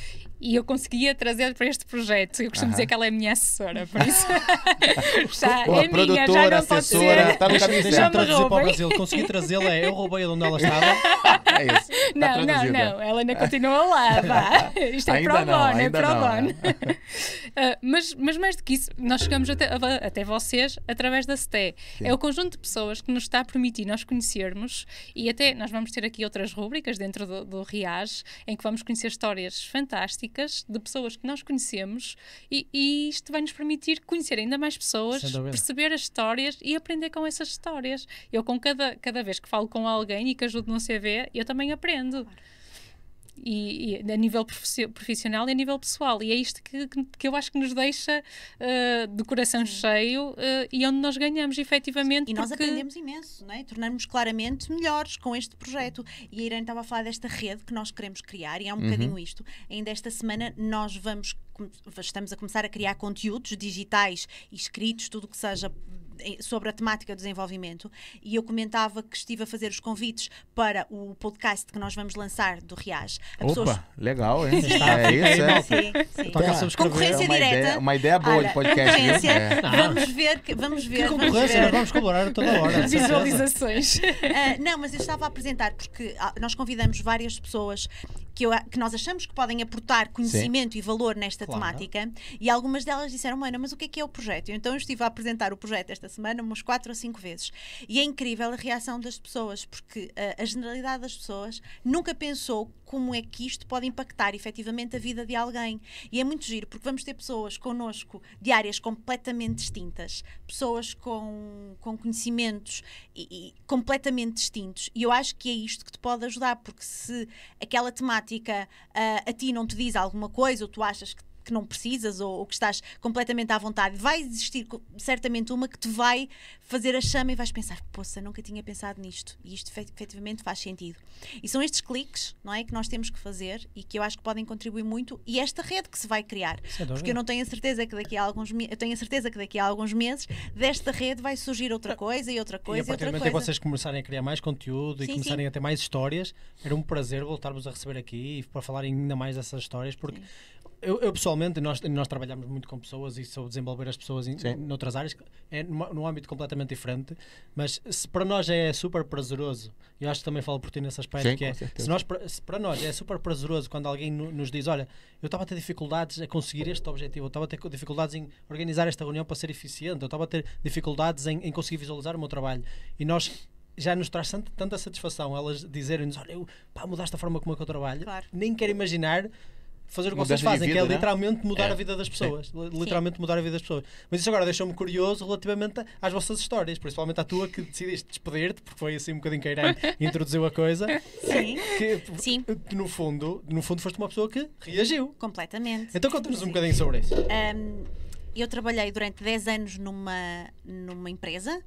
e eu conseguia trazer para este projeto. Eu costumo dizer que ela é a minha assessora, por isso já Pô, é minha, já produtora, não pode assessora, ser. tá no caminho Deixa-me Já certo. me traduzir para o roubem. Brasil. Consegui trazê-la, eu roubei-a de onde ela estava. É isso. Tá Não, traduzido. ela ainda continua lá, vá. Isto é Ainda pro não, bono, é ainda pro não, bono. Mas mais do que isso, nós chegamos até vocês através da STE. Sim. É o conjunto de pessoas que nos está a permitir nós conhecermos, e até nós vamos ter aqui outras rúbricas dentro do RIAS, em que vamos conhecer histórias fantásticas de pessoas que nós conhecemos, e isto vai nos permitir conhecer ainda mais pessoas, Sem dúvida. perceber as histórias e aprender com essas histórias. Eu, com cada vez que falo com alguém e que ajudo num CV, eu também aprendo. E a nível profissional e a nível pessoal. E é isto que eu acho que nos deixa de coração cheio e onde nós ganhamos, efetivamente. E nós porque... aprendemos imenso, não é? Tornamos claramente melhores com este projeto. E a Irene estava a falar desta rede que nós queremos criar, e é um bocadinho isto. Ainda esta semana nós estamos a começar a criar conteúdos digitais e escritos, tudo o que seja sobre a temática do desenvolvimento, e eu comentava que estive a fazer os convites para o podcast que nós vamos lançar do RIAS. Opa, legal, hein? Está, É fica aí, isso, é. malta. Sim, sim. Toca a subscrever. Concorrência uma direta. Ideia, uma ideia boa Olha, de podcast. viu? concorrência. É. Vamos ver. Que vamos concorrência, ver. nós vamos colaborar a toda hora. de certeza. Visualizações. Não, mas eu estava a apresentar porque nós convidamos várias pessoas que nós achamos que podem aportar conhecimento e valor nesta Claro. temática, e algumas delas disseram: Mana, mas o que é o projeto? Então eu estive a apresentar o projeto esta semana umas 4 ou 5 vezes, e é incrível a reação das pessoas, porque a generalidade das pessoas nunca pensou como é que isto pode impactar efetivamente a vida de alguém. E é muito giro, porque vamos ter pessoas connosco de áreas completamente distintas, pessoas com conhecimentos e completamente distintos, e eu acho que é isto que te pode ajudar, porque se aquela temática a ti não te diz alguma coisa, ou tu achas que não precisas, ou que estás completamente à vontade, vai existir certamente uma que te vai fazer a chama e vais pensar: poça, nunca tinha pensado nisto, e isto efetivamente faz sentido. E são estes cliques, não é, que nós temos que fazer, e que eu acho que podem contribuir muito, e esta rede que se vai criar, porque eu não tenho a certeza que daqui a alguns meses desta rede vai surgir outra coisa e outra coisa E a partir do outra momento em que coisa. vocês começarem a criar mais conteúdo e Sim, começarem a ter mais histórias, era um prazer voltar-vos a receber aqui para falarem ainda mais dessas histórias, porque eu pessoalmente, nós trabalhamos muito com pessoas e sou desenvolver as pessoas noutras áreas, é num âmbito completamente diferente, mas se para nós é super prazeroso, eu acho que também falo por ti nesse aspecto, Sim, que é, com certeza. se para nós é super prazeroso quando alguém nos diz: olha, eu estava a ter dificuldades a conseguir este objetivo, eu estava a ter dificuldades em organizar esta reunião para ser eficiente, eu estava a ter dificuldades em conseguir visualizar o meu trabalho, e nós já nos traz tanta satisfação elas dizerem-nos: olha, mudaste a forma como é que eu trabalho, Claro. nem quero imaginar fazer o que Mudança vocês de fazem, vida, que é né? literalmente mudar É. a vida das pessoas. Literalmente mudar a vida das pessoas. Mas isso agora deixou-me curioso relativamente às vossas histórias, principalmente à tua, que decidiste despedir-te, porque foi assim um bocadinho que a Irene introduziu a coisa. Sim, Sim. Que no fundo foste uma pessoa que reagiu. completamente. Então conta-nos um Sim. bocadinho sobre isso. Eu trabalhei durante 10 anos numa empresa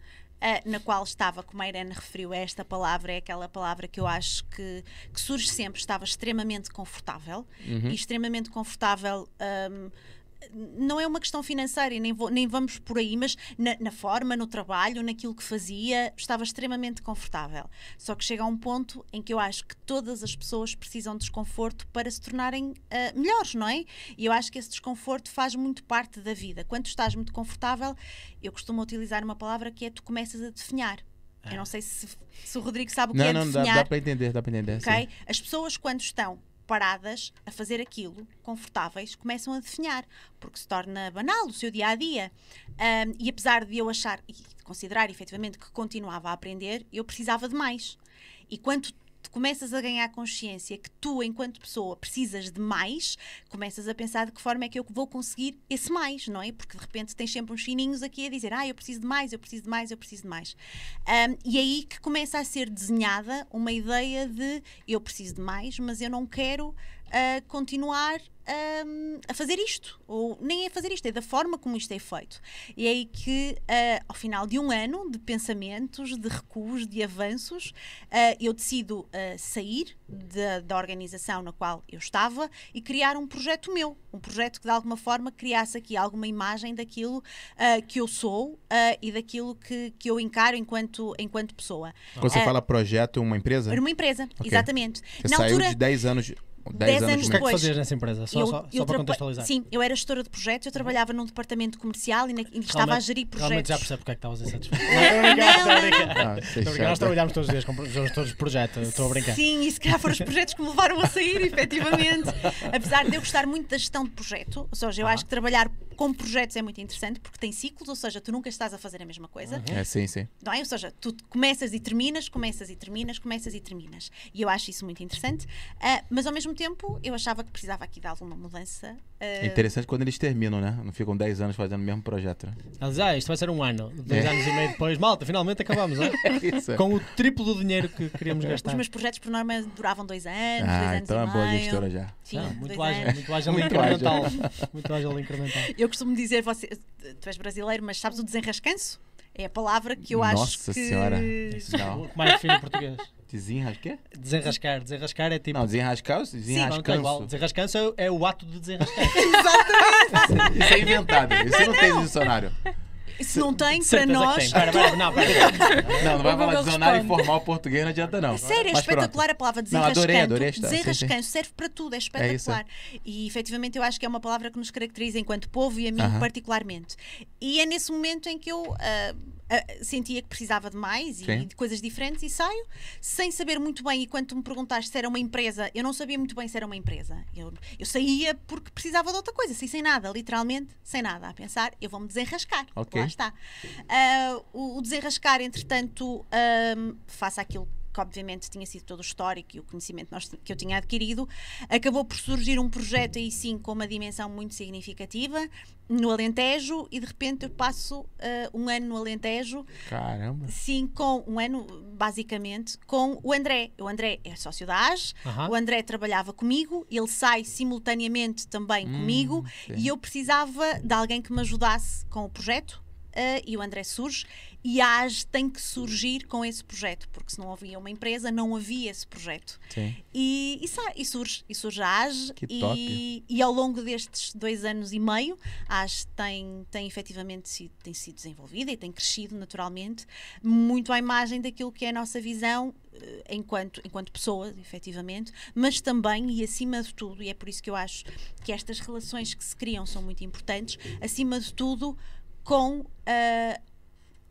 na qual estava, como a Irene referiu, esta palavra é aquela palavra que eu acho que surge sempre, estava extremamente confortável, e extremamente confortável. Não é uma questão financeira, e nem vamos por aí, mas na forma, no trabalho, naquilo que fazia, estava extremamente confortável. Só que chega a um ponto em que eu acho que todas as pessoas precisam de desconforto para se tornarem melhores, não é? E eu acho que esse desconforto faz muito parte da vida. Quando estás muito confortável, eu costumo utilizar uma palavra que é: tu começas a definhar. Eu não sei se o Rodrigo sabe o que é definhar. Dá para entender, Okay? As pessoas, quando estão paradas a fazer aquilo, confortáveis, começam a definhar, porque se torna banal o seu dia-a-dia. E apesar de eu achar e de considerar efetivamente que continuava a aprender, eu precisava de mais. E quando tu começas a ganhar consciência que tu, enquanto pessoa, precisas de mais, começas a pensar de que forma é que eu vou conseguir esse mais, não é? Porque de repente tens sempre uns sininhos aqui a dizer: eu preciso de mais, eu preciso de mais, eu preciso de mais. E aí que começa a ser desenhada uma ideia de: eu preciso de mais, mas eu não quero continuar a fazer isto, ou nem a fazer isto, é da forma como isto é feito. E é aí que, ao final de um ano de pensamentos, de recuos, de avanços, eu decido sair da organização na qual eu estava e criar um projeto meu, um projeto que de alguma forma criasse aqui alguma imagem daquilo que eu sou e daquilo que eu encaro enquanto pessoa. Quando você fala projeto, uma empresa? Era uma empresa, Ok. exatamente. Você Na saiu altura, de 10 anos... 10 anos O que é que depois. fazias nessa empresa? Só para contextualizar. Sim, eu era gestora de projetos, eu trabalhava num departamento comercial e estava a gerir Realmente projetos. já percebo porque é que estavas insatisfeito. Estou a brincar, estou a brincar. Ah, isso é Estou a brincar. chato. Nós trabalhámos todos os dias com gestores de projeto. Estou a brincar. Sim, e se calhar foram os projetos que me levaram a sair, efetivamente. Apesar de eu gostar muito da gestão de projeto, ou seja, eu acho que trabalhar com projetos é muito interessante porque tem ciclos, ou seja, tu nunca estás a fazer a mesma coisa. Sim, sim. Não é? Ou seja, tu começas e terminas, começas e terminas, começas e terminas. E eu acho isso muito interessante. Mas ao mesmo tempo, eu achava que precisava aqui de alguma mudança. É interessante quando eles terminam, né? Não ficam 10 anos fazendo o mesmo projeto. Né? Eles, isto vai ser um ano. 2 anos e meio depois, malta, finalmente acabamos. Isso. Com o triplo do dinheiro que queríamos gastar. Os meus projetos, por norma, duravam 2 anos, 2 anos então e é boa meio. gestora já. Sim, Muito 2 ágil, anos. muito ágil Muito incremental. Muito ágil incremental. Eu costumo dizer, tu és brasileiro, mas sabes o desenrascanço? É a palavra que eu acho Nossa que... Senhora. O que mais define o português? Desenrascar? Desenrascar. Desenrascar é tipo. Não, desenrascar ou Sim, não, desenrascanço? igual. Desenrascanço é o ato de desenrascar. Isso é inventado. Isso não tem no dicionário. Se não tem, para Certeza que nós... tem. Espera, não, pera. Não vai O falar Google dicionário responde. informal português, não adianta não. Sério, é Mas pronto. espetacular a palavra Não, desenrascanço. adorei esta. Sim, Desenrascanço serve para tudo, é espetacular. E efetivamente eu acho que é uma palavra que nos caracteriza enquanto povo e a mim particularmente. E é nesse momento em que eu sentia que precisava de mais e Sim. de coisas diferentes e saio sem saber muito bem. E quando tu me perguntaste se era uma empresa, eu não sabia muito bem se era uma empresa. Eu saía porque precisava de outra coisa, saí sem nada, literalmente sem nada, a pensar, eu vou-me desenrascar. Ok. Lá está. O desenrascar, entretanto, face àquilo que obviamente tinha sido todo o histórico e o conhecimento que eu tinha adquirido, acabou por surgir um projeto aí sim com uma dimensão muito significativa no Alentejo e de repente eu passo um ano no Alentejo. Caramba. Sim, com um ano, basicamente, com o André. O André é sócio da AGE, o André trabalhava comigo, ele sai simultaneamente também comigo sim. e eu precisava de alguém que me ajudasse com o projeto. E o André surge e a AGE tem que surgir com esse projeto, porque se não havia uma empresa, não havia esse projeto. Sim. E surge a AGE Que top. e ao longo destes 2 anos e meio a AGE tem efetivamente sido desenvolvida e tem crescido naturalmente muito à imagem daquilo que é a nossa visão enquanto pessoas, efetivamente, mas também e acima de tudo, e é por isso que eu acho que estas relações que se criam são muito importantes, acima de tudo com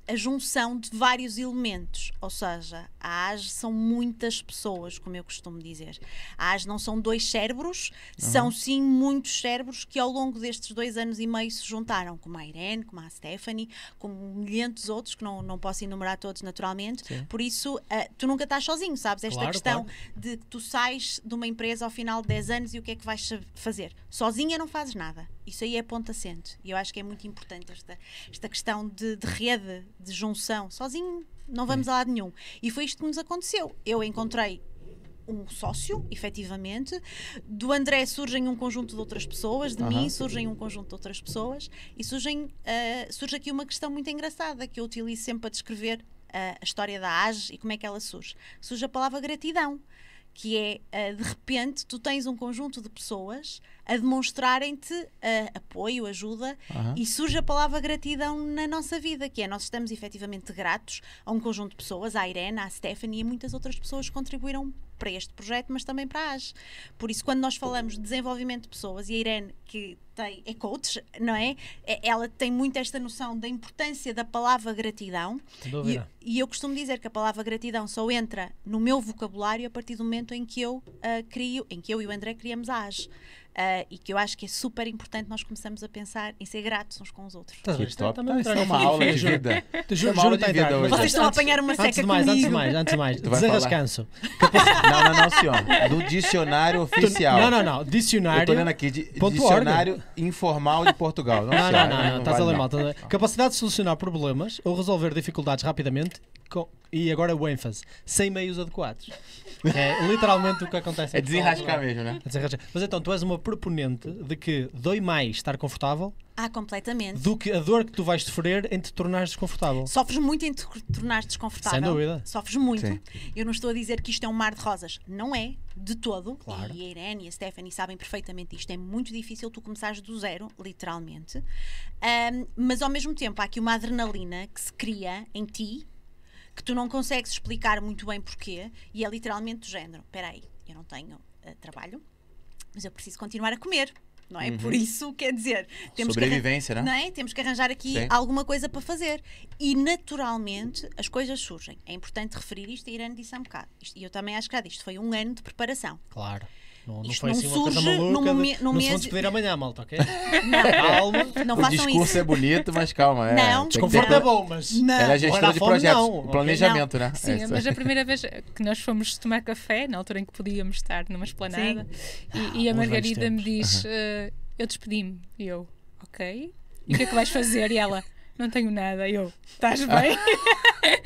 a junção de vários elementos, ou seja, a AGE são muitas pessoas, como eu costumo dizer. A AGE não são 2 cérebros, são sim muitos cérebros que ao longo destes 2 anos e meio se juntaram, como a Irene, como a Stephanie, como milhares outros, que não posso enumerar todos naturalmente. Sim. Por isso, tu nunca estás sozinho, sabes? Esta Claro, questão claro. de que tu sais de uma empresa ao final de 10 anos e o que é que vais fazer? Sozinha não fazes nada. Isso aí é ponto assente. E eu acho que é muito importante esta questão de rede, de junção. Sozinho não vamos a lado nenhum. E foi isto que nos aconteceu. Eu encontrei um sócio, efetivamente. Do André surgem um conjunto de outras pessoas, de mim surgem um conjunto de outras pessoas e surge aqui uma questão muito engraçada que eu utilizo sempre para descrever a história da AGE e como é que ela surge. Surge a palavra gratidão, que é, de repente, tu tens um conjunto de pessoas a demonstrarem-te apoio, ajuda, e surge a palavra gratidão na nossa vida, que é, nós estamos efetivamente gratos a um conjunto de pessoas, à Irene, à Stephanie e a muitas outras pessoas que contribuíram para este projeto, mas também para a AGE. Por isso, quando nós falamos de desenvolvimento de pessoas, e a Irene, que é coach, não é? Ela tem muito esta noção da importância da palavra gratidão. Sem dúvida. E eu costumo dizer que a palavra gratidão só entra no meu vocabulário a partir do momento em que eu em que eu e o André criamos a AGE. E que eu acho que é super importante nós começamos a pensar em ser gratos uns com os outros. Estás a ver? Que top. Também Isso é uma aula de vida. Isso é uma aula de vida hoje. Vocês estão a apanhar uma seca Antes de mais, comigo. antes de mais. Tu vai Desenrascanço. Não, senhor. Do dicionário oficial. Não. Eu Dicionário. tô lendo aqui, ponto dicionário informal de Portugal. Não, senhor, Não, estás a vale ler não. mal. Estás a ler. Capacidade de solucionar problemas ou resolver dificuldades rapidamente e agora o ênfase, sem meios adequados. É literalmente o que acontece. É em Portugal, desenrascar não é? mesmo, né? É desenrascar. Mas então, tu és uma proponente de que dói mais estar confortável Completamente. do que a dor que tu vais sofrer em te tornares desconfortável. Sofres muito em te tornar desconfortável. Sem dúvida. Sofres muito. Sim. Eu não estou a dizer que isto é um mar de rosas. Não é, de todo. Claro. E a Irene e a Stephanie sabem perfeitamente isto. É muito difícil tu começares do zero, literalmente. Mas ao mesmo tempo há aqui uma adrenalina que se cria em ti que tu não consegues explicar muito bem porquê e é literalmente do género. Espera aí, eu não tenho trabalho, mas eu preciso continuar a comer. Não é? Por isso, quer dizer, temos Sobrevivência, que, né? não é? Temos que arranjar aqui Sim. alguma coisa para fazer. E naturalmente as coisas surgem. É importante referir isto, a Irene disse há um bocado. E eu também acho que já disse, foi um ano de preparação. Claro. Não Isto foi não assim uma coisa surge maluca. num Não se vão mês- despedir amanhã, malta, ok? Calma. Não O façam discurso isso. é bonito, mas calma. Não, tem que Desconforto ter- é bom, mas... Não. Ela é Agora gestora a de fome, projetos, não, o ok? planejamento, né? Sim, É, mas a primeira vez que nós fomos tomar café, na altura em que podíamos estar numa esplanada, e a bons Margarida velhos me diz: eu despedi-me. E eu, ok. E o que é que vais fazer? E ela, não tenho nada. E eu, estás bem?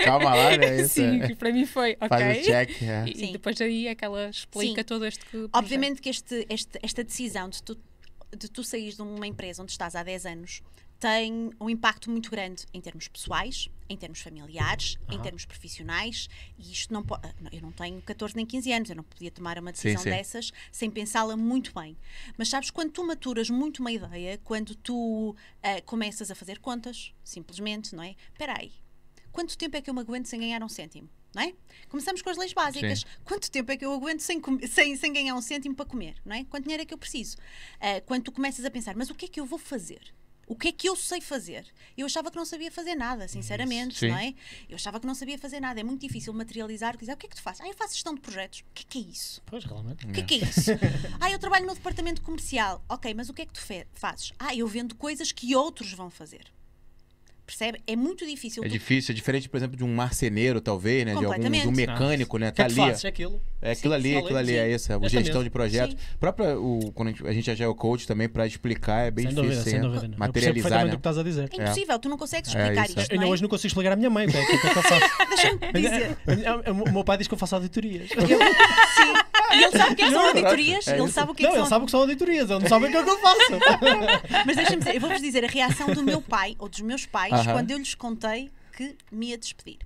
Calma lá, né? Isso Sim, é. que para mim foi, ok. Faz o check. É. E Sim. depois aí é que ela explica Sim. todo este projeto. Obviamente que esta decisão de tu saís de uma empresa onde estás há 10 anos tem um impacto muito grande em termos pessoais, em termos familiares, em termos profissionais, e isto não pode. Eu não tenho 14 nem 15 anos, eu não podia tomar uma decisão Sim. dessas sem pensá-la muito bem. Mas sabes, quando tu maturas muito uma ideia, quando tu começas a fazer contas, simplesmente, não é? Espera aí, quanto tempo é que eu me aguento sem ganhar um cêntimo? Não é? Começamos com as leis básicas. Sim. Quanto tempo é que eu aguento sem ganhar um cêntimo para comer? Não é? Quanto dinheiro é que eu preciso? Quando tu começas a pensar, mas o que é que eu vou fazer? O que é que eu sei fazer? Eu achava que não sabia fazer nada, sinceramente, Sim. não é? Eu achava que não sabia fazer nada. É muito difícil materializar. Dizer, o que é que tu fazes? Eu faço gestão de projetos. O que é isso? Pois, realmente. O que é isso? Eu trabalho no departamento comercial. Ok, mas o que é que tu fazes? Eu vendo coisas que outros vão fazer. Percebe? É muito difícil. É difícil, é diferente, por exemplo, de um marceneiro, talvez, né? De Completamente. um mecânico, né? O que é Tá que ali. fazes? É aquilo. É aquilo ali, sim, aquilo ali, sim. é isso. É o Esta gestão mesmo. de projetos. Sim. Quando a gente já é o coach também, para explicar, é bem Sem difícil. dúvida, sem dúvida. Eu percebo Materializar, perfeitamente né? o que estás a dizer. É impossível, tu não consegues É explicar isso. isto, Eu não é? hoje não consigo explicar à minha mãe o que é que eu faço. Deixa-me dizer. O meu pai diz que eu faço auditorias. Sim. E ele sabe o que é que são auditorias? É Ele isso. sabe o que é Não, que ele são. sabe o que são auditorias, ele não sabe o que é que eu faço. Mas deixa-me dizer, eu vou-vos dizer a reação do meu pai ou dos meus pais Aham. quando eu lhes contei que me ia despedir.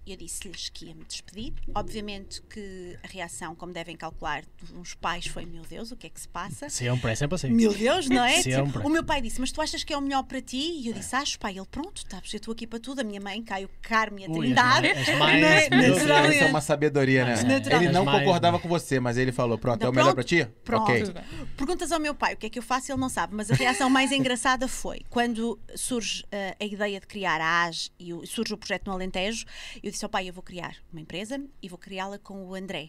Eu disse-lhes que ia me despedir. Obviamente que a reação, como devem calcular, dos pais foi: meu Deus, o que é que se passa? Sempre, é sempre assim. Meu Deus, não é? Sempre. Tipo, o meu pai disse: mas tu achas que é o melhor para ti? E eu disse: acho, pai. Ele: pronto, tá, eu estou aqui para tudo. A minha mãe, Caio Carme, a Ui, Trindade. as não mães, é? meu Deus. Naturalmente. Isso é uma sabedoria, né? Naturalmente. Ele não Mas- concordava com você, mas ele falou: pronto, é o Não, melhor pronto, pra ti? Pronto. Ok. Perguntas ao meu pai o que é que eu faço, ele não sabe, mas a reação mais engraçada foi quando surge a ideia de criar a AS e surge o projeto no Alentejo. Eu disse ao pai: eu vou criar uma empresa e vou criá-la com o André.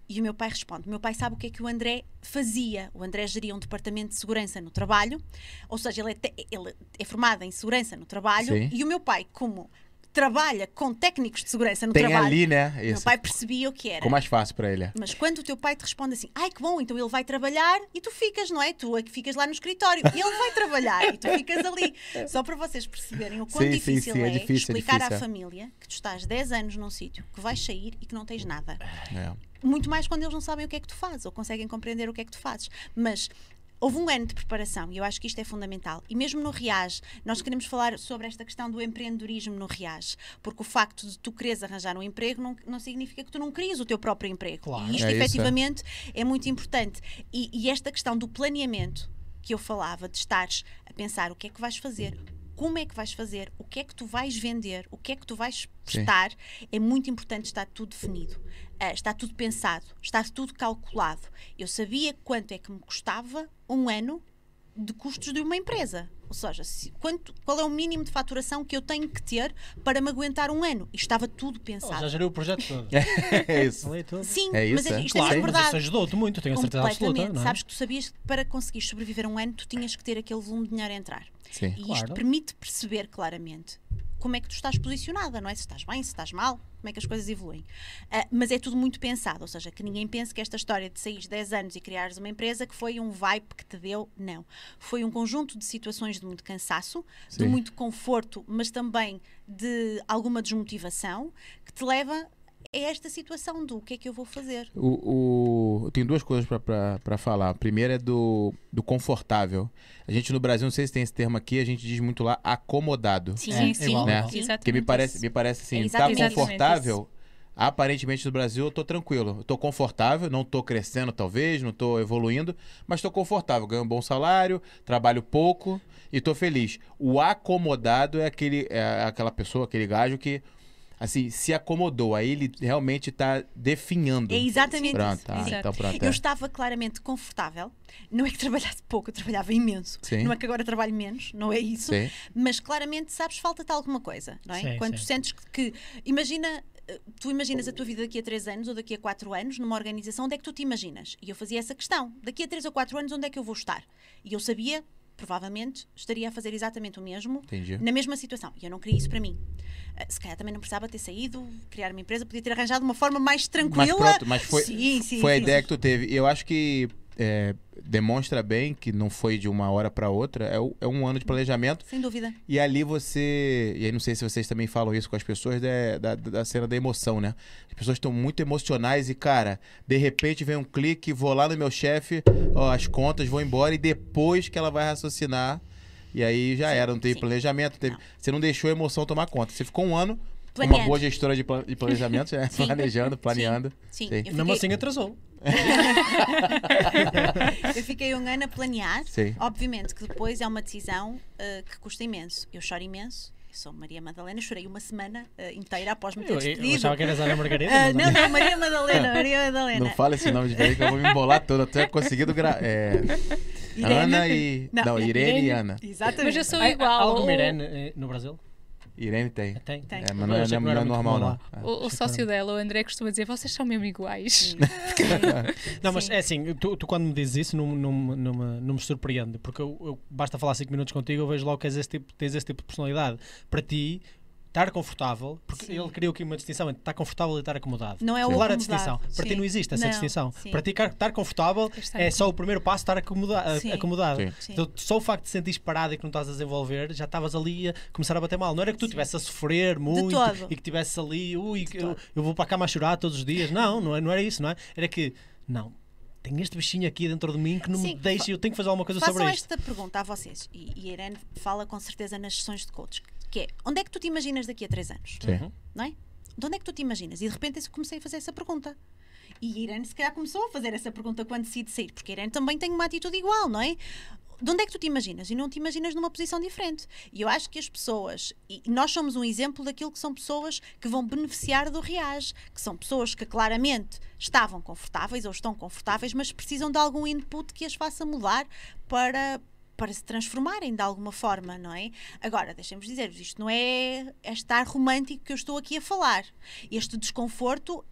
E o meu pai responde: o meu pai sabe o que é que o André fazia. O André geria um departamento de segurança no trabalho, ou seja, ele é formado em segurança no trabalho. Sim. E o meu pai, como trabalha com técnicos de segurança no Tem trabalho, ali, né? o meu Isso. pai percebia o que era. Ficou mais fácil pra ele. Mas quando o teu pai te responde assim: ai que bom, então ele vai trabalhar e tu ficas, não é? Tu é que ficas lá no escritório e ele vai trabalhar e tu ficas ali. Só para vocês perceberem o quão Sim, sim, difícil sim, é é difícil, é explicar difícil, à é. família que tu estás 10 anos num sítio, que vais sair e que não tens nada. É. Muito mais quando eles não sabem o que é que tu fazes ou conseguem compreender o que é que tu fazes. Mas houve um ano de preparação e eu acho que isto é fundamental. E mesmo no RIAS, nós queremos falar sobre esta questão do empreendedorismo no RIAS, porque o facto de tu quereres arranjar um emprego não significa que tu não crias o teu próprio emprego. Claro. E isto, É isso, efetivamente, é muito importante. E esta questão do planeamento que eu falava, de estares a pensar o que é que vais fazer, como é que vais fazer, o que é que tu vais vender, o que é que tu vais prestar, é muito importante estar tudo definido. Está tudo pensado, está tudo calculado. Eu sabia quanto é que me custava um ano de custos de uma empresa. Ou seja, qual é o mínimo de faturação que eu tenho que ter para me aguentar um ano? E estava tudo Já pensado. gerei o projeto todo. É isso. Ali tudo. Sim, É isso, mas é. isto Claro, é mas mesmo verdade. isso ajudou-te muito, tenho a certeza absoluta. Completamente. Não é? Sabes que tu sabias que para conseguir sobreviver um ano tu tinhas que ter aquele volume de dinheiro a entrar. Sim. E Claro. isto permite perceber claramente como é que tu estás posicionada, não é? Se estás bem, se estás mal, como é que as coisas evoluem. Mas é tudo muito pensado, ou seja, que ninguém pense que esta história de saíres 10 anos e criares uma empresa que foi um vibe que te deu, não. Foi um conjunto de situações de muito cansaço, de Sim. muito conforto, mas também de alguma desmotivação, que te leva é esta situação do que é que eu vou fazer. Eu tenho duas coisas para falar. A primeira é do confortável. A gente no Brasil, não sei se tem esse termo aqui, a gente diz muito lá acomodado. Sim, igual, né? igual. Exatamente. Porque me parece assim, É tá exatamente confortável. Aparentemente no Brasil eu tô tranquilo, eu tô confortável, não tô crescendo talvez, não tô evoluindo, mas tô confortável, ganho um bom salário, trabalho pouco e tô feliz. O acomodado é aquela pessoa, aquele gajo que assim, se acomodou, aí ele realmente tá definhando. É exatamente Pronto, isso. tá, Exato. então pronto. Eu estava claramente confortável. Não é que trabalhasse pouco, eu trabalhava imenso. Sim. Não é que agora trabalho menos, não é isso. Sim. Mas claramente, sabes, falta-te alguma coisa, não é? Sim, Quando sim. tu sentes que imagina, tu imaginas a tua vida daqui a 3 anos ou daqui a 4 anos numa organização, onde é que tu te imaginas? E eu fazia essa questão. Daqui a 3 ou 4 anos, onde é que eu vou estar? E eu sabia, provavelmente, estaria a fazer exatamente o mesmo, Entendi. na mesma situação. E eu não queria isso para mim. Se calhar também não precisava ter saído, criar uma empresa, podia ter arranjado uma forma mais tranquila. Mas pronto, mas foi, Sim, foi a sim. ideia que tu teve. Eu acho que demonstra bem que não foi de uma hora para outra, é um ano de planejamento. Sem dúvida. E ali você. E aí não sei se vocês também falam isso com as pessoas da cena da emoção, né? As pessoas estão muito emocionais e, cara, de repente vem um clique, vou lá no meu chefe, ó, as contas, vou embora, e depois que ela vai raciocinar. E aí já era, não teve sim. planejamento, você não deixou a emoção tomar conta. Você ficou um ano, Planeando. uma boa gestora de planejamento, né? Sim. Planejando, planeando. Sim. Sim. Eu Mesmo fiquei, assim atrasou. eu fiquei um ano a planear. Sim. Obviamente que depois é uma decisão que custa imenso. Eu choro imenso. Eu sou Maria Madalena, chorei uma semana inteira após me ter Eu despedido. achava que eras Ana Margarida. mas Não, não, Maria Madalena, Maria Madalena. Não fala esse nome de vez que eu vou me embolar todo. Eu tenho conseguido Irene. Ana e. Não, Não, Irene e Ana. Exatamente. Mas eu sou Há igual. alguma o- Irene no Brasil? Irene tem. Tem. Tem. Mas não é, achei que não é era muito normal, comum não. lá. O sócio dela, o André, costuma dizer: vocês são mesmo iguais. Não, mas Sim. é assim, tu quando me dizes isso não me surpreende, porque basta falar 5 minutos contigo, eu vejo logo que tens esse tipo de personalidade. Para ti, estar confortável, porque Sim. ele criou aqui uma distinção entre estar confortável e estar acomodado. Não é o Clara acomodado. distinção. Para ti Sim. não existe essa Não, distinção. sim. Para ti, estar confortável Está é só o primeiro passo, estar Sim. acomodado. Sim. Sim. Então, só o facto de sentires parado e que não estás a desenvolver, já estavas ali a começar a bater mal. Não era que tu estivesse a sofrer muito todo. e que estivesse ali, ui, De eu todo. vou para a cama a chorar todos os dias. Não era isso, não é? Era que, não, tenho este bichinho aqui dentro de mim que não me Sim. deixa, eu tenho que fazer alguma coisa Façam sobre isto. esta pergunta a vocês. E a Irene fala com certeza nas sessões de coach. Que é, onde é que tu te imaginas daqui a 3 anos? Sim. Não é? De onde é que tu te imaginas? E de repente eu comecei a fazer essa pergunta. E a Irene se calhar começou a fazer essa pergunta quando decide sair, porque a Irene também tem uma atitude igual, não é? De onde é que tu te imaginas? E não te imaginas numa posição diferente. E eu acho que as pessoas, e nós somos um exemplo daquilo que são pessoas que vão beneficiar do Reage, que são pessoas que claramente estavam confortáveis ou estão confortáveis, mas precisam de algum input que as faça mudar para se transformarem de alguma forma, não é? Agora, deixem-vos dizer-vos, isto não é estar romântico que eu estou aqui a falar. Este desconforto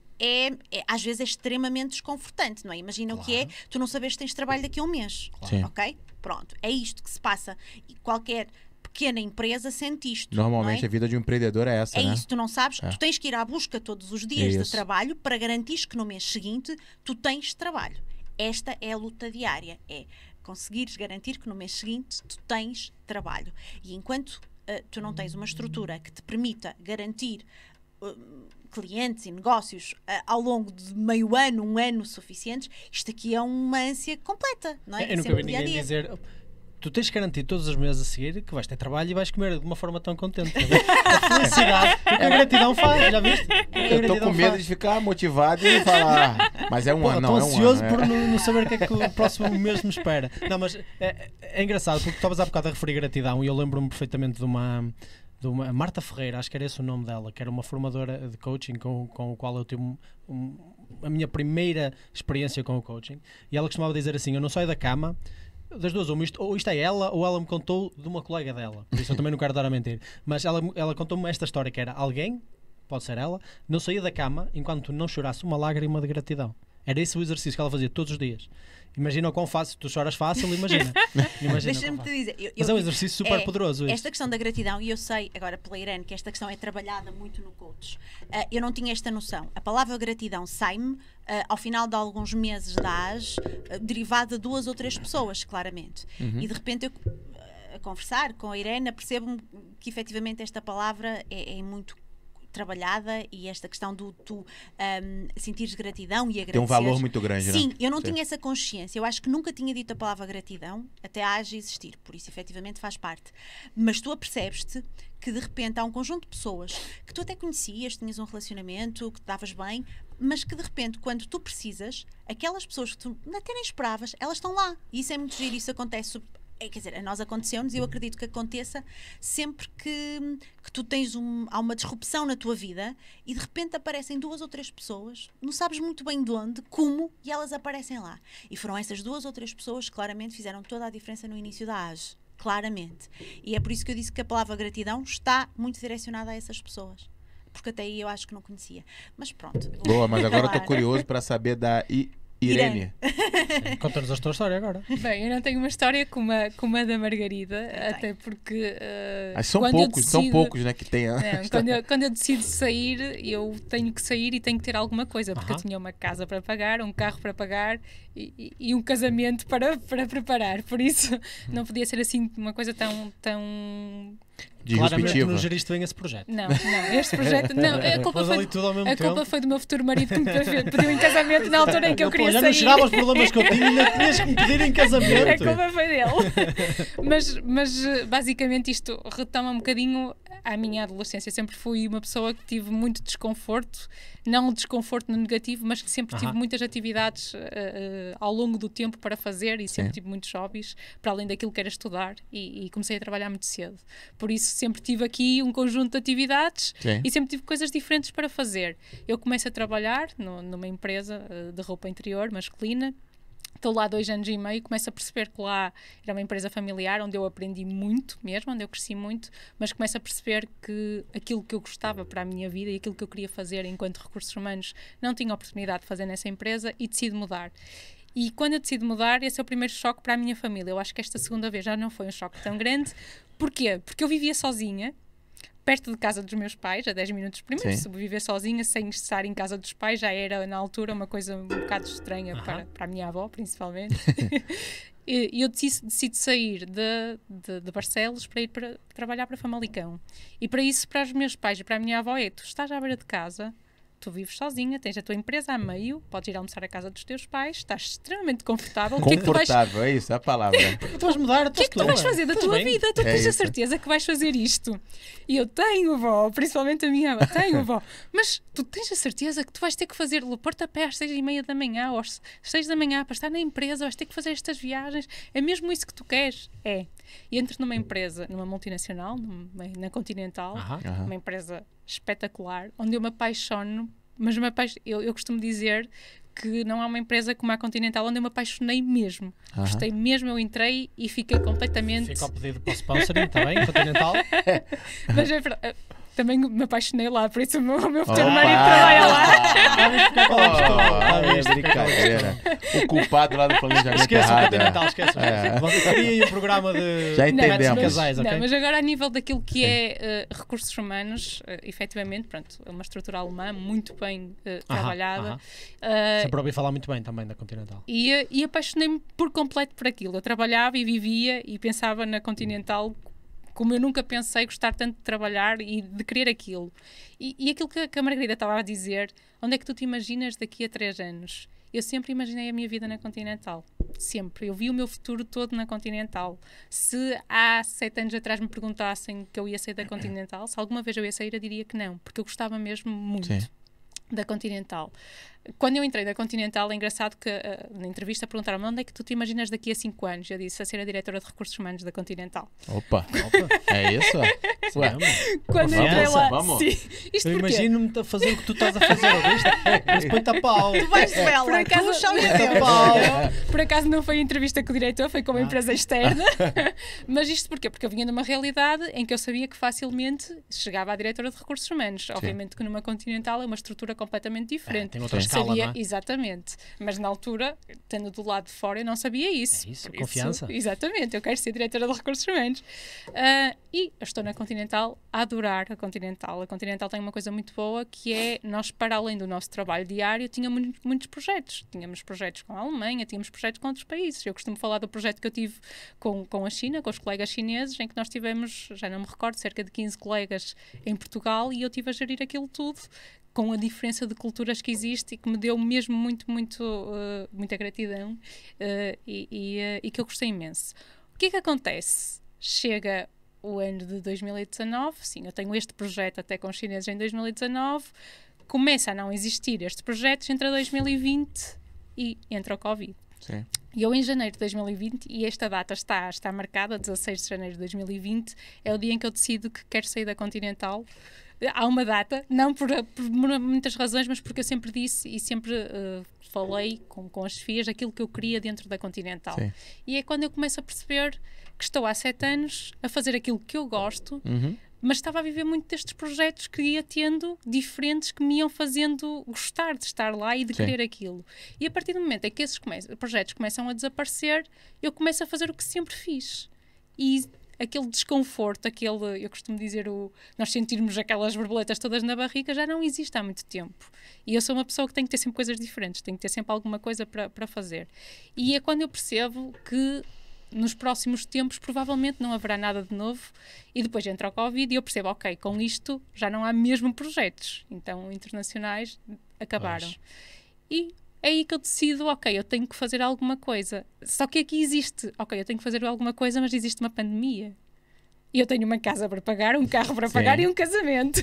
às vezes é extremamente desconfortante, não é? Imagina o que é, tu não sabes se tens trabalho daqui a um mês, Sim. ok? Pronto, é isto que se passa. E qualquer pequena empresa sente isto. Normalmente não a vida de um empreendedor é essa, é né? isso, tu não sabes, É. tu tens que ir à busca todos os dias de Isso. trabalho para garantir que no mês seguinte tu tens trabalho. Esta é a luta diária, é conseguires garantir que no mês seguinte tu tens trabalho. E enquanto tu não tens uma estrutura que te permita garantir clientes e negócios ao longo de meio ano, um ano suficientes, isto aqui é uma ânsia completa, não é? Eu nunca Sempre vi dia a ninguém dia. dizer. Tu tens que garantir todos os meses a seguir que vais ter trabalho e vais comer de uma forma tão contente. A felicidade, o que a gratidão faz, já viste? Eu tô com medo de ficar motivado e falar, mas é um ano, não, Estou é um ansioso ano. por não saber o que é que o próximo mês me espera. Não, mas é engraçado porque tu estavas há bocado a referir gratidão e eu lembro-me perfeitamente de uma Marta Ferreira, acho que era esse o nome dela, que era uma formadora de coaching com o qual eu tive a minha primeira experiência com o coaching, e ela costumava dizer assim: eu não saio da cama. Das duas, ou isto é ela, ou ela me contou de uma colega dela. Por isso eu também não quero dar a mentir. Mas ela contou-me esta história, que era alguém, pode ser ela, não saía da cama enquanto não chorasse uma lágrima de gratidão. Era esse o exercício que ela fazia todos os dias. Imagina o quão fácil, tu choras fácil, imagina. Deixa-me te dizer. Mas é um exercício super poderoso isso. Esta questão da gratidão, e eu sei agora pela Irene que esta questão é trabalhada muito no coach. Eu não tinha esta noção. A palavra gratidão sai-me ao final de alguns meses da AGE, derivada de 2 ou 3 pessoas, claramente. E de repente eu, a conversar com a Irene, percebo-me que efetivamente esta palavra é muito trabalhada e esta questão do tu sentires gratidão e agradecer. Tem um valor muito grande, né? Sim, eu não tinha essa consciência. Eu acho que nunca tinha dito a palavra gratidão até a AGE existir, por isso efetivamente faz parte. Mas tu apercebes-te que de repente há um conjunto de pessoas que tu até conhecias, tinhas um relacionamento, que te davas bem, mas que de repente, quando tu precisas, aquelas pessoas que tu até nem esperavas, elas estão lá. E isso é muito giro, isso acontece. Quer dizer, a nós aconteceu-nos e eu acredito que aconteça sempre que tu tens há uma disrupção na tua vida e de repente aparecem 2 ou 3 pessoas, não sabes muito bem de onde, como, e elas aparecem lá. E foram essas 2 ou 3 pessoas que claramente fizeram toda a diferença no início da AGE. Claramente. E é por isso que eu disse que a palavra gratidão está muito direcionada a essas pessoas. Porque até aí eu acho que não conhecia. Mas pronto. Boa, mas agora eu tô curioso para saber da Irene. Conta-nos a tua história agora. Bem, eu não tenho uma história como a da Margarida, até porque São poucos, né, que tem. Quando eu decido sair, eu tenho que sair e tenho que ter alguma coisa, porque eu tinha uma casa para pagar, um carro para pagar e um casamento para preparar. Por isso, não podia ser assim uma coisa tão claramente tu não geriste bem esse projeto. Não, este projeto não, a culpa foi do meu futuro marido que me pediu em casamento na altura em que eu queria já sair. Já não cheirava os problemas que eu tinha, ainda tinhas que me pedir em casamento. A culpa foi dele. Mas basicamente isto retoma um bocadinho à minha adolescência. Sempre fui uma pessoa que tive muito desconforto, não um desconforto no negativo, mas que sempre tive muitas atividades ao longo do tempo para fazer e sempre tive muitos hobbies, para além daquilo que era estudar, e comecei a trabalhar muito cedo. Por isso sempre tive aqui um conjunto de atividades e sempre tive coisas diferentes para fazer. Eu começo a trabalhar numa empresa de roupa interior masculina. Estou lá 2 anos e meio e começo a perceber que lá era uma empresa familiar onde eu aprendi muito mesmo, onde eu cresci muito, mas começo a perceber que aquilo que eu gostava para a minha vida e aquilo que eu queria fazer enquanto recursos humanos não tinha oportunidade de fazer nessa empresa e decido mudar. E quando eu decido mudar, esse é o primeiro choque para a minha família. Eu acho que esta segunda vez já não foi um choque tão grande. Porquê? Porque eu vivia sozinha, perto de casa dos meus pais, a 10 minutos primeiro. Se viver sozinha sem estar em casa dos pais já era na altura uma coisa um bocado estranha para a minha avó, principalmente. E eu decido sair de Barcelos para ir trabalhar para Famalicão. E para isso, para os meus pais e para a minha avó tu estás à beira de casa, tu vives sozinha, tens a tua empresa a meio, podes ir almoçar à casa dos teus pais, estás extremamente confortável. Confortável, é isso, é a palavra. Tu vais mudar a tua O que é que tu vais fazer da tua vida? Tu tens a certeza que vais fazer isto? E eu tenho, vó, principalmente a minha avó, tenho, vó. Mas tu tens a certeza que tu vais ter que fazer Porto a pé às 6h30 da manhã, ou às 6 da manhã, para estar na empresa, vais ter que fazer estas viagens. É mesmo isso que tu queres? É. E entro numa empresa, numa multinacional, na Continental, uma empresa espetacular, onde eu me apaixono, mas eu costumo dizer que não há uma empresa como a Continental onde eu me apaixonei mesmo. Gostei mesmo, eu entrei e fiquei completamente... Fica ao pedido para o sponsoring, está bem, Continental? Mas também me apaixonei lá, por isso o meu futuro marido trabalha lá. É brincadeira. O culpado lá do planejamento esquece errado. O Continental, esquece. Você queria um programa de... Já entendemos. Casais, okay? Mas agora a nível daquilo que é recursos humanos, efetivamente, pronto, é uma estrutura alemã muito bem trabalhada. Sempre ouvi falar muito bem também da Continental. E apaixonei-me por completo por aquilo. Eu trabalhava e vivia e pensava na Continental como eu nunca pensei gostar tanto de trabalhar e de querer aquilo. E aquilo que a Margarida estava a dizer, onde é que tu te imaginas daqui a 3 anos? Eu sempre imaginei a minha vida na Continental. Sempre. Eu vi o meu futuro todo na Continental. Se há 7 anos atrás me perguntassem que eu ia sair da Continental, se alguma vez eu ia sair, eu diria que não, porque eu gostava mesmo muito da Continental. Quando eu entrei da Continental, é engraçado que na entrevista perguntaram-me onde é que tu te imaginas daqui a 5 anos. Eu disse a ser a diretora de recursos humanos da Continental. Opa. É isso? Ué. Quando eu entrei lá, vamos. Eu imagino-me a fazer o que tu estás a fazer, ouviste? Mas põe-te a pau. Tu vais de vela, por acaso, por acaso não foi entrevista com o diretor, foi com uma empresa externa. Mas isto porquê? Porque eu vinha numa realidade em que eu sabia que facilmente chegava à diretora de recursos humanos. Obviamente que numa Continental é uma estrutura completamente diferente. Tem outras escala, não é? Exatamente. Mas na altura, estando do lado de fora, eu não sabia isso. É isso, Por confiança. Exatamente, eu quero ser diretora de recursos humanos. E eu estou na Continental a adorar a Continental. A Continental tem uma coisa muito boa, que é nós, para além do nosso trabalho diário, tínhamos muitos projetos. Tínhamos projetos com a Alemanha, tínhamos projetos com outros países. Eu costumo falar do projeto que eu tive com a China, com os colegas chineses, em que nós tivemos, já não me recordo, cerca de 15 colegas em Portugal, e eu tive a gerir aquilo tudo, com a diferença de culturas que existe e que me deu mesmo muita gratidão e que eu gostei imenso. O que é que acontece? Chega o ano de 2019, sim, eu tenho este projeto até com os chineses em 2019, começa a não existir estes projetos entre 2020 e entra o Covid. Sim. E eu, em janeiro de 2020, e esta data está marcada, 16 de janeiro de 2020, é o dia em que eu decido que quero sair da Continental. Há uma data, não por muitas razões, mas porque eu sempre disse e sempre falei com as FIAs aquilo que eu queria dentro da Continental. Sim. E é quando eu começo a perceber que estou há 7 anos a fazer aquilo que eu gosto, mas estava a viver muito destes projetos que ia tendo, diferentes, que me iam fazendo gostar de estar lá e de querer aquilo. E a partir do momento em que esses projetos começam a desaparecer, eu começo a fazer o que sempre fiz. E aquele desconforto, eu costumo dizer, nós sentirmos aquelas borboletas todas na barriga, já não existe há muito tempo. E eu sou uma pessoa que tem que ter sempre coisas diferentes, tem que ter sempre alguma coisa para fazer. E é quando eu percebo que nos próximos tempos provavelmente não haverá nada de novo, e depois entra o Covid e eu percebo, ok, com isto já não há mesmo projetos, então internacionais acabaram. Pois. E é aí que eu decido, ok, eu tenho que fazer alguma coisa. Só que aqui existe, ok, eu tenho que fazer alguma coisa, mas existe uma pandemia. E eu tenho uma casa para pagar, um carro para pagar e um casamento.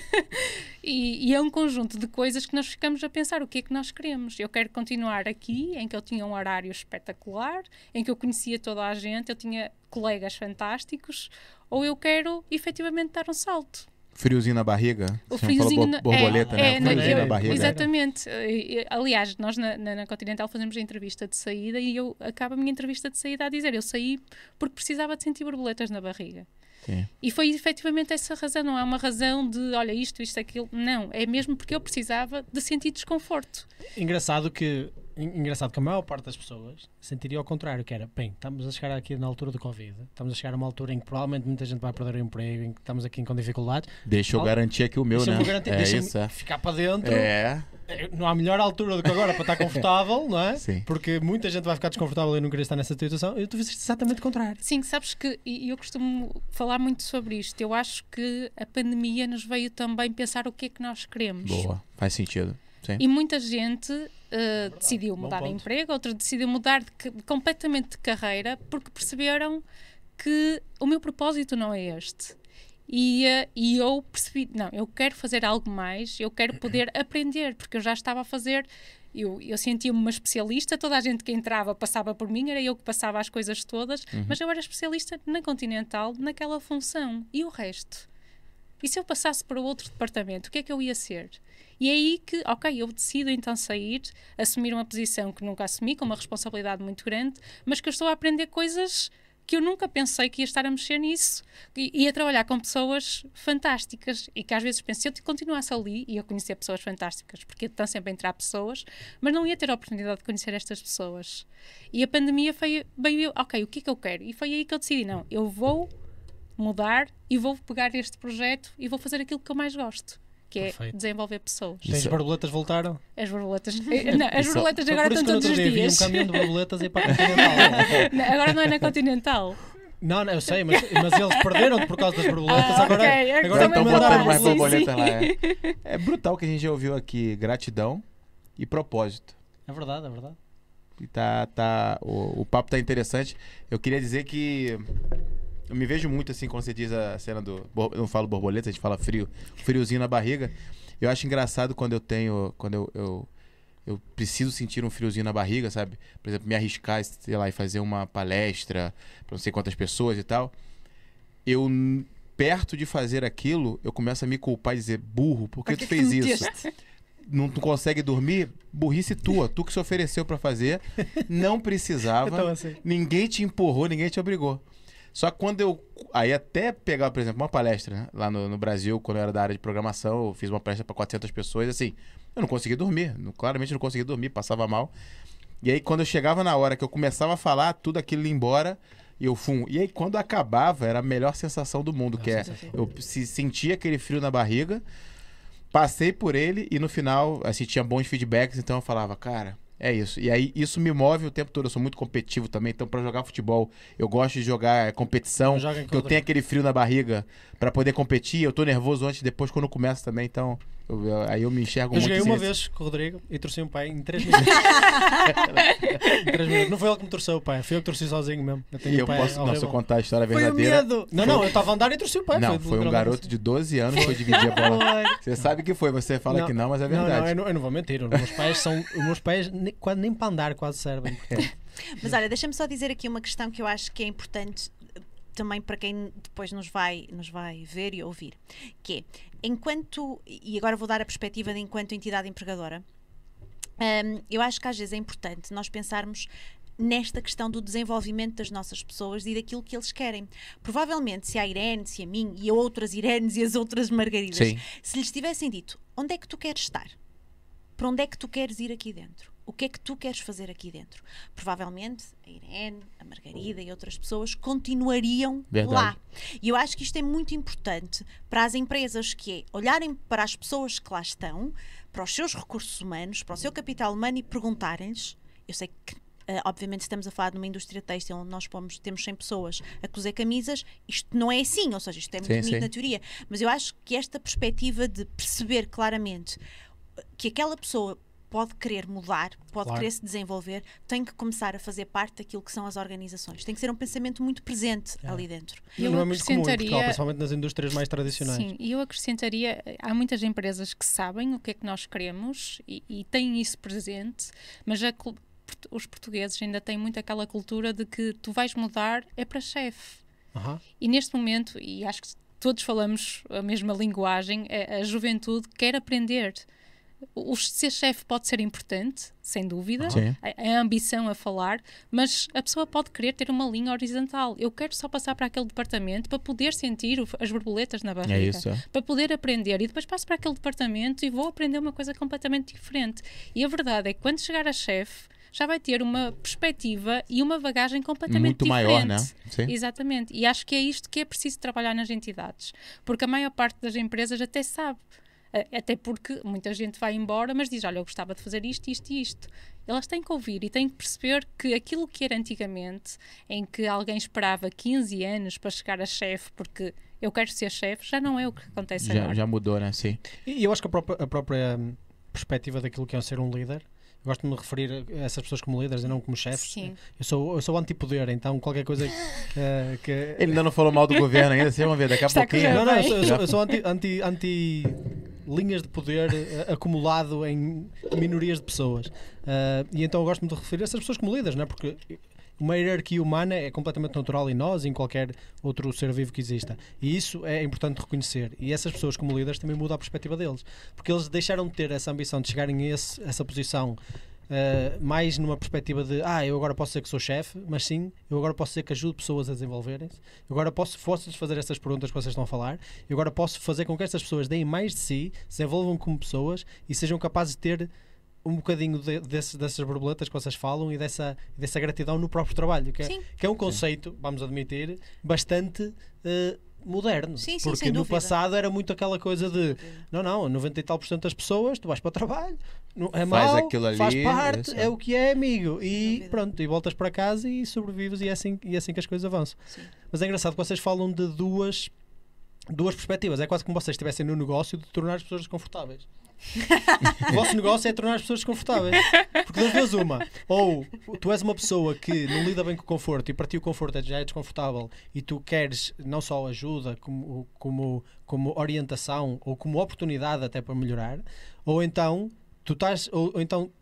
E é um conjunto de coisas que nós ficamos a pensar, o que é que nós queremos? Eu quero continuar aqui, em que eu tinha um horário espetacular, em que eu conhecia toda a gente, eu tinha colegas fantásticos, ou eu quero efetivamente dar um salto? Friozinho na barriga? O Você friozinho falou borboleta, né? Friozinho na barriga. Exatamente. Aliás, nós na Continental fazemos a entrevista de saída e eu acabo a minha entrevista de saída a dizer, eu saí porque precisava de sentir borboletas na barriga. Sim. E foi efetivamente essa razão, não é uma razão de, olha, isto, aquilo, não, é mesmo porque eu precisava de sentir desconforto. Engraçado que a maior parte das pessoas sentiria ao contrário, que era, bem, estamos a chegar aqui na altura do Covid, estamos a chegar a uma altura em que provavelmente muita gente vai perder o emprego, em que estamos aqui com dificuldades. Deixa eu garantir aqui o meu, né? Deixa-me ficar para dentro. Não há melhor altura do que agora para estar confortável, não é? Sim. Porque muita gente vai ficar desconfortável e não querer estar nessa situação. Eu tu fizeste exatamente o contrário. Sim, sabes que e eu costumo falar muito sobre isto. Eu acho que a pandemia nos veio também pensar o que é que nós queremos. Boa, faz sentido. Sim. E muita gente decidiu mudar de emprego, outra decidiu mudar completamente de carreira porque perceberam que o meu propósito não é este. E eu percebi, não, eu quero fazer algo mais, eu quero poder aprender, porque eu já estava a fazer, eu sentia-me uma especialista, toda a gente que entrava passava por mim, era eu que passava as coisas todas, mas eu era especialista na Continental, naquela função, e o resto? E se eu passasse para outro departamento, o que é que eu ia ser? E é aí que, ok, eu decido então sair, assumir uma posição que nunca assumi, com uma responsabilidade muito grande, mas que eu estou a aprender coisas que eu nunca pensei que ia estar a mexer nisso e a trabalhar com pessoas fantásticas e que às vezes penso, se eu continuasse ali e eu conhecia pessoas fantásticas, porque estão sempre a entrar pessoas, mas não ia ter a oportunidade de conhecer estas pessoas. E a pandemia veio, ok, o que é que eu quero? E foi aí que eu decidi, não, eu vou mudar e vou pegar este projeto e vou fazer aquilo que eu mais gosto, que é desenvolver pessoas. As borboletas voltaram? As borboletas, não, as borboletas agora estão todos os dias. Vi um caminhão de borboletas e para a Continental. Agora não é na Continental. Não, eu sei, mas eles perderam por causa das borboletas. Agora então botando mais borboletas lá. É brutal que a gente já ouviu aqui gratidão e propósito. É verdade, é verdade. E o papo tá interessante. Eu queria dizer que eu me vejo muito assim quando você diz a cena do... Eu não falo borboleta, a gente fala friozinho na barriga. Eu acho engraçado quando eu preciso sentir um friozinho na barriga, sabe? Por exemplo, me arriscar, sei lá, e fazer uma palestra para não sei quantas pessoas e tal. Eu, perto de fazer aquilo, eu começo a me culpar e dizer, burro, por que tu fez isso? Não consegue dormir? Burrice tua. Tu que se ofereceu para fazer, não precisava. Então, assim. Ninguém te empurrou, ninguém te obrigou. Só que quando eu... Aí até pegar, por exemplo, uma palestra, né? Lá no Brasil, quando eu era da área de programação, eu fiz uma palestra para 400 pessoas, assim, eu não conseguia dormir. Claramente não conseguia dormir, passava mal. E aí quando eu chegava na hora que eu começava a falar, tudo aquilo ia embora e eu fum. E aí quando acabava, era a melhor sensação do mundo, que é... Eu sentia aquele frio na barriga, passei por ele e no final, assim, tinha bons feedbacks, então eu falava, cara... É isso. E aí, isso me move o tempo todo. Eu sou muito competitivo também. Então, pra jogar futebol, eu gosto de jogar competição. Que eu tenho aquele frio na barriga pra poder competir. Eu tô nervoso antes e depois quando começo também. Então, aí eu me enxergo muito. Eu joguei uma vez com o Rodrigo e torci um pai em 3 minutos. Em 3 minutos. Não foi ele que me torceu o pai. Fui eu que torci sozinho mesmo. E eu posso, não, se eu contar a história verdadeira. Foi o medo. Não, eu estava a andar e torci o pai. Não, foi um garoto de 12 anos que foi dividir a bola. Você sabe que foi. Você fala que não, mas é verdade. Não, eu não vou mentir. Os meus pais quase nem para andar quase servem. Mas olha, deixa-me só dizer aqui uma questão que eu acho que é importante também para quem depois nos vai ver e ouvir, que é, enquanto, e agora vou dar a perspectiva de enquanto entidade empregadora, eu acho que às vezes é importante nós pensarmos nesta questão do desenvolvimento das nossas pessoas e daquilo que eles querem. Provavelmente se a Irene, se a mim e a outras Irenes e as outras Margaridas, sim, se lhes tivessem dito onde é que tu queres estar, para onde é que tu queres ir aqui dentro, o que é que tu queres fazer aqui dentro, provavelmente a Irene, a Margarida e outras pessoas continuariam lá. E eu acho que isto é muito importante para as empresas, que é olharem para as pessoas que lá estão, para os seus recursos humanos, para o seu capital humano e perguntarem-lhes, eu sei que obviamente estamos a falar de uma indústria têxtil onde nós temos 100 pessoas a cozer camisas, isto não é assim, ou seja, isto é muito bonito na teoria, mas eu acho que esta perspectiva de perceber claramente que aquela pessoa pode querer mudar, pode querer se desenvolver, tem que começar a fazer parte daquilo que são as organizações. Tem que ser um pensamento muito presente ali dentro. Não é muito comum em Portugal, principalmente nas indústrias mais tradicionais. Sim, e eu acrescentaria, há muitas empresas que sabem o que é que nós queremos e têm isso presente, mas os portugueses ainda têm muito aquela cultura de que tu vais mudar é para chefe. E neste momento, e acho que todos falamos a mesma linguagem, a juventude quer aprender. O ser chefe pode ser importante, sem dúvida, a ambição a falar, mas a pessoa pode querer ter uma linha horizontal. Eu quero só passar para aquele departamento para poder sentir as borboletas na barriga, para poder aprender, e depois passo para aquele departamento e vou aprender uma coisa completamente diferente. E a verdade é que quando chegar a chefe, já vai ter uma perspectiva e uma bagagem completamente muito diferente. Maior, né? Sim. Exatamente. E acho que é isto que é preciso trabalhar nas entidades, porque a maior parte das empresas até sabe. Até porque muita gente vai embora, mas diz, olha, eu gostava de fazer isto, isto e isto. Elas têm que ouvir e têm que perceber que aquilo que era antigamente, em que alguém esperava 15 anos para chegar a chefe, porque eu quero ser chefe, já não é o que acontece agora. Já mudou, né? Sim. E eu acho que a própria perspectiva daquilo que é ser um líder, eu gosto de me referir a essas pessoas como líderes e não como chefes. Sim. Eu sou antipoder, então qualquer coisa que... Ele ainda não falou mal do governo ainda, vocês vão ver, daqui a pouquinho. Eu sou anti linhas de poder acumulado em minorias de pessoas. E então eu gosto-me de referir a essas pessoas como líderes, não é? Porque uma hierarquia humana é completamente natural em nós e em qualquer outro ser vivo que exista. E isso é importante reconhecer. E essas pessoas como líderes também mudam a perspectiva deles. Porque eles deixaram de ter essa ambição de chegarem a essa posição mais numa perspectiva de eu agora posso ser que sou chefe, mas sim, eu agora posso ser que ajude pessoas a desenvolverem-se, eu agora posso fazer estas perguntas que vocês estão a falar, eu agora posso fazer com que estas pessoas deem mais de si, se desenvolvam como pessoas e sejam capazes de ter um bocadinho dessas borboletas que vocês falam e dessa gratidão no próprio trabalho, que é um conceito, vamos admitir, bastante moderno, porque no passado era muito aquela coisa de 90 e tal % das pessoas, tu vais para o trabalho, não é faz mau, aquilo ali, faz parte, é o que é, amigo, e pronto, e voltas para casa e sobrevives, e é assim que as coisas avançam. Mas é engraçado que vocês falam de duas perspectivas, é quase como vocês estivessem no negócio de tornar as pessoas desconfortáveis. O vosso negócio é tornar as pessoas desconfortáveis, porque das duas uma, ou tu és uma pessoa que não lida bem com o conforto e para ti o conforto já é desconfortável e tu queres não só ajuda como orientação ou como oportunidade até para melhorar, ou então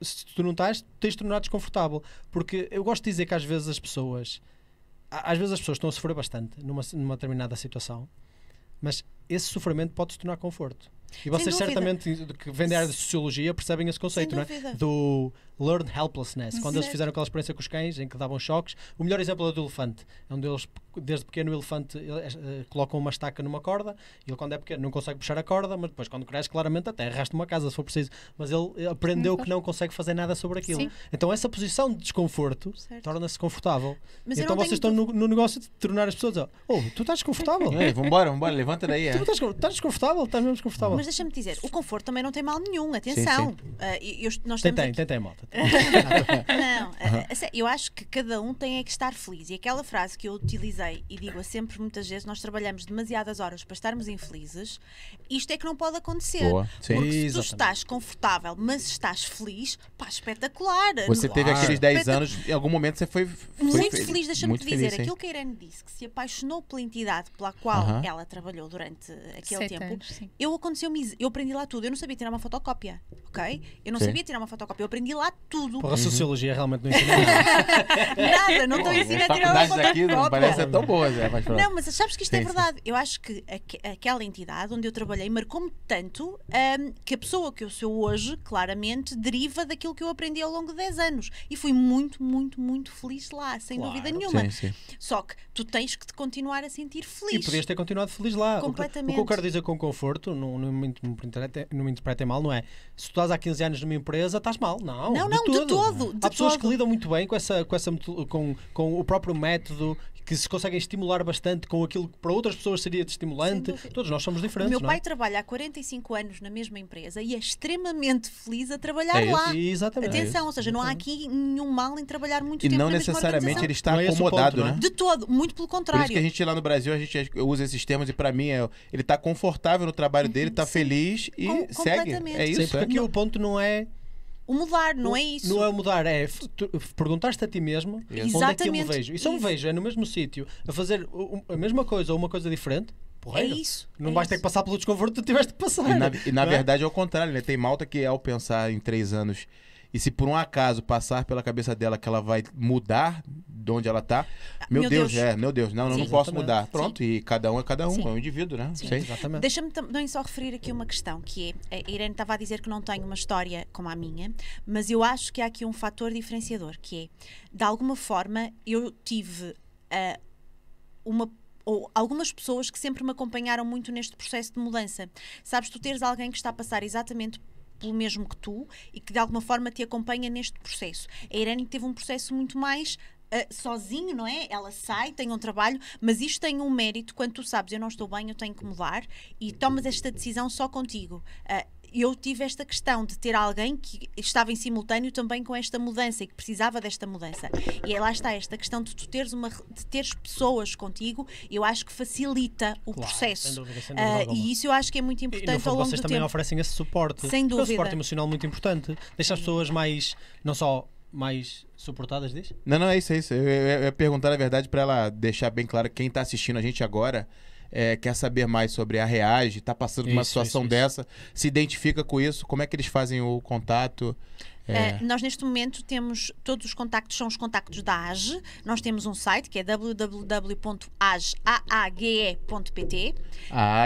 se tu não estás, tens de tornar desconfortável. Porque eu gosto de dizer que às vezes as pessoas estão a sofrer bastante numa determinada situação, mas esse sofrimento pode se tornar conforto. E vocês certamente que vêm da área de sociologia percebem esse conceito, não é? Learned Helplessness, quando eles Certo. fizeram aquela experiência com os cães em que davam choques. O melhor exemplo é o do elefante, onde eles, desde pequeno, o elefante colocam uma estaca numa corda, e ele, quando é pequeno, não consegue puxar a corda, mas depois, quando cresce, claramente até arrasta uma casa, se for preciso. Mas ele aprendeu que não consegue fazer nada sobre aquilo. Sim. Então, essa posição de desconforto Certo. torna-se confortável. Mas eu Então, não vocês tenho estão no negócio de tornar as pessoas: oh, tu estás desconfortável? Ei, vambora, levanta daí. Tu estás desconfortável? Estás mesmo desconfortável? Mas deixa-me dizer, o conforto também não tem mal nenhum, atenção. Nós estamos aqui- Tem, malta. Não, eu acho que cada um tem é que estar feliz. E aquela frase que eu utilizei e digo sempre muitas vezes, nós trabalhamos demasiadas horas para estarmos infelizes, isto é que não pode acontecer. Boa, sim. Porque se tu Exatamente. estás confortável, mas estás feliz, pá, espetacular. Você teve Claro. aqueles 10 anos, em algum momento você foi Muito feliz, deixa-me muito te dizer, feliz, sim. aquilo que a Irene disse, que se apaixonou pela entidade pela qual Aham. ela trabalhou durante aquele 7 tempo, anos, sim. eu aprendi lá tudo. Eu não sabia tirar uma fotocópia, ok? Eu não Sim. sabia tirar uma fotocópia, eu aprendi lá tudo. Porra, a sociologia realmente não ensina nada. Nada, não estou a ensinar a tirar uma Faculdades fotocópia. aqui não parecem ser tão boas, né? Mas pronto. Não, mas sabes que isto é Sim, sim. verdade. Eu acho que aquela entidade onde eu trabalhei marcou-me tanto que a pessoa que eu sou hoje, claramente, deriva daquilo que eu aprendi ao longo de 10 anos. E fui muito, muito, muito feliz lá, sem Claro. dúvida nenhuma. Sim, sim. Só que tu tens que te continuar a sentir E feliz. podias ter continuado feliz lá. Completamente. O que eu quero dizer com conforto, não me interpretem mal, não é? Se tu estás há 15 anos numa empresa, estás mal. Não, Não, de todo, de Há pessoas todo. que lidam muito bem com o próprio método, que se conseguem estimular bastante com aquilo que para outras pessoas seria de estimulante. Sem dúvida. Todos nós somos O diferentes, meu não pai é? trabalha há 45 anos na mesma empresa e é extremamente feliz a trabalhar É isso. lá. Exatamente. Atenção, ou seja, não há aqui nenhum mal em trabalhar muito E tempo não na mesma necessariamente ele organização. está Não é esse o ponto, acomodado, não é? né? De todo, muito pelo Por contrário. isso que a gente lá no Brasil, eu usa esses termos e pra mim ele tá confortável no trabalho dele, tá feliz e segue. Completamente. É Sim, isso, porque é. aqui o ponto não é O mudar, não é isso. Não é mudar, é perguntar-te a ti mesmo onde é que eu me Exatamente. vejo. E se eu me Isso. vejo no mesmo sítio a fazer a mesma coisa ou uma coisa diferente, porreiro. É isso. Não é vais ter que isso. passar pelo desconforto que tu tiveste que passar. E na não é? verdade é o contrário, né? Tem malta que ao pensar em 3 anos e se por um acaso passar pela cabeça dela que ela vai mudar de onde ela tá, meu Deus, não Sim. posso Exatamente. mudar. Pronto, e cada um é cada um, Sim. é um indivíduo, né? Sim. Sei. Exatamente. Deixa-me também só referir aqui uma questão, que é, a Irene estava a dizer que não tem uma história como a minha, mas eu acho que há aqui um fator diferenciador, que é, de alguma forma, eu tive ou algumas pessoas que sempre me acompanharam muito neste processo de mudança. Sabes, tu teres alguém que está a passar exatamente pelo mesmo que tu e que de alguma forma te acompanha neste processo. A Irene teve um processo muito mais sozinho, não é? Ela sai, tem um trabalho, mas isto tem um mérito quando tu sabes, eu não estou bem, eu tenho que mudar e tomas esta decisão só contigo. Eu tive esta questão de ter alguém que estava em simultâneo também com esta mudança e que precisava desta mudança. E lá está esta questão de tu teres pessoas contigo, eu acho que facilita o Claro, processo. sem dúvida alguma. E isso eu acho que é muito E no importante fundo ao longo vocês do também tempo. oferecem esse suporte. Sem Que é um dúvida. suporte emocional muito importante. Deixa as pessoas mais, não só mais suportadas, diz? Não, é isso, é isso. Eu ia perguntar, na verdade, pra ela deixar bem claro que quem tá assistindo a gente agora quer saber mais sobre a Reage, tá passando por uma Isso, situação isso. dessa, se identifica com isso, como é que eles fazem o contato? Nós neste momento temos todos os contactos, são os contactos da AGE. Nós temos um site que é www.age.pt. A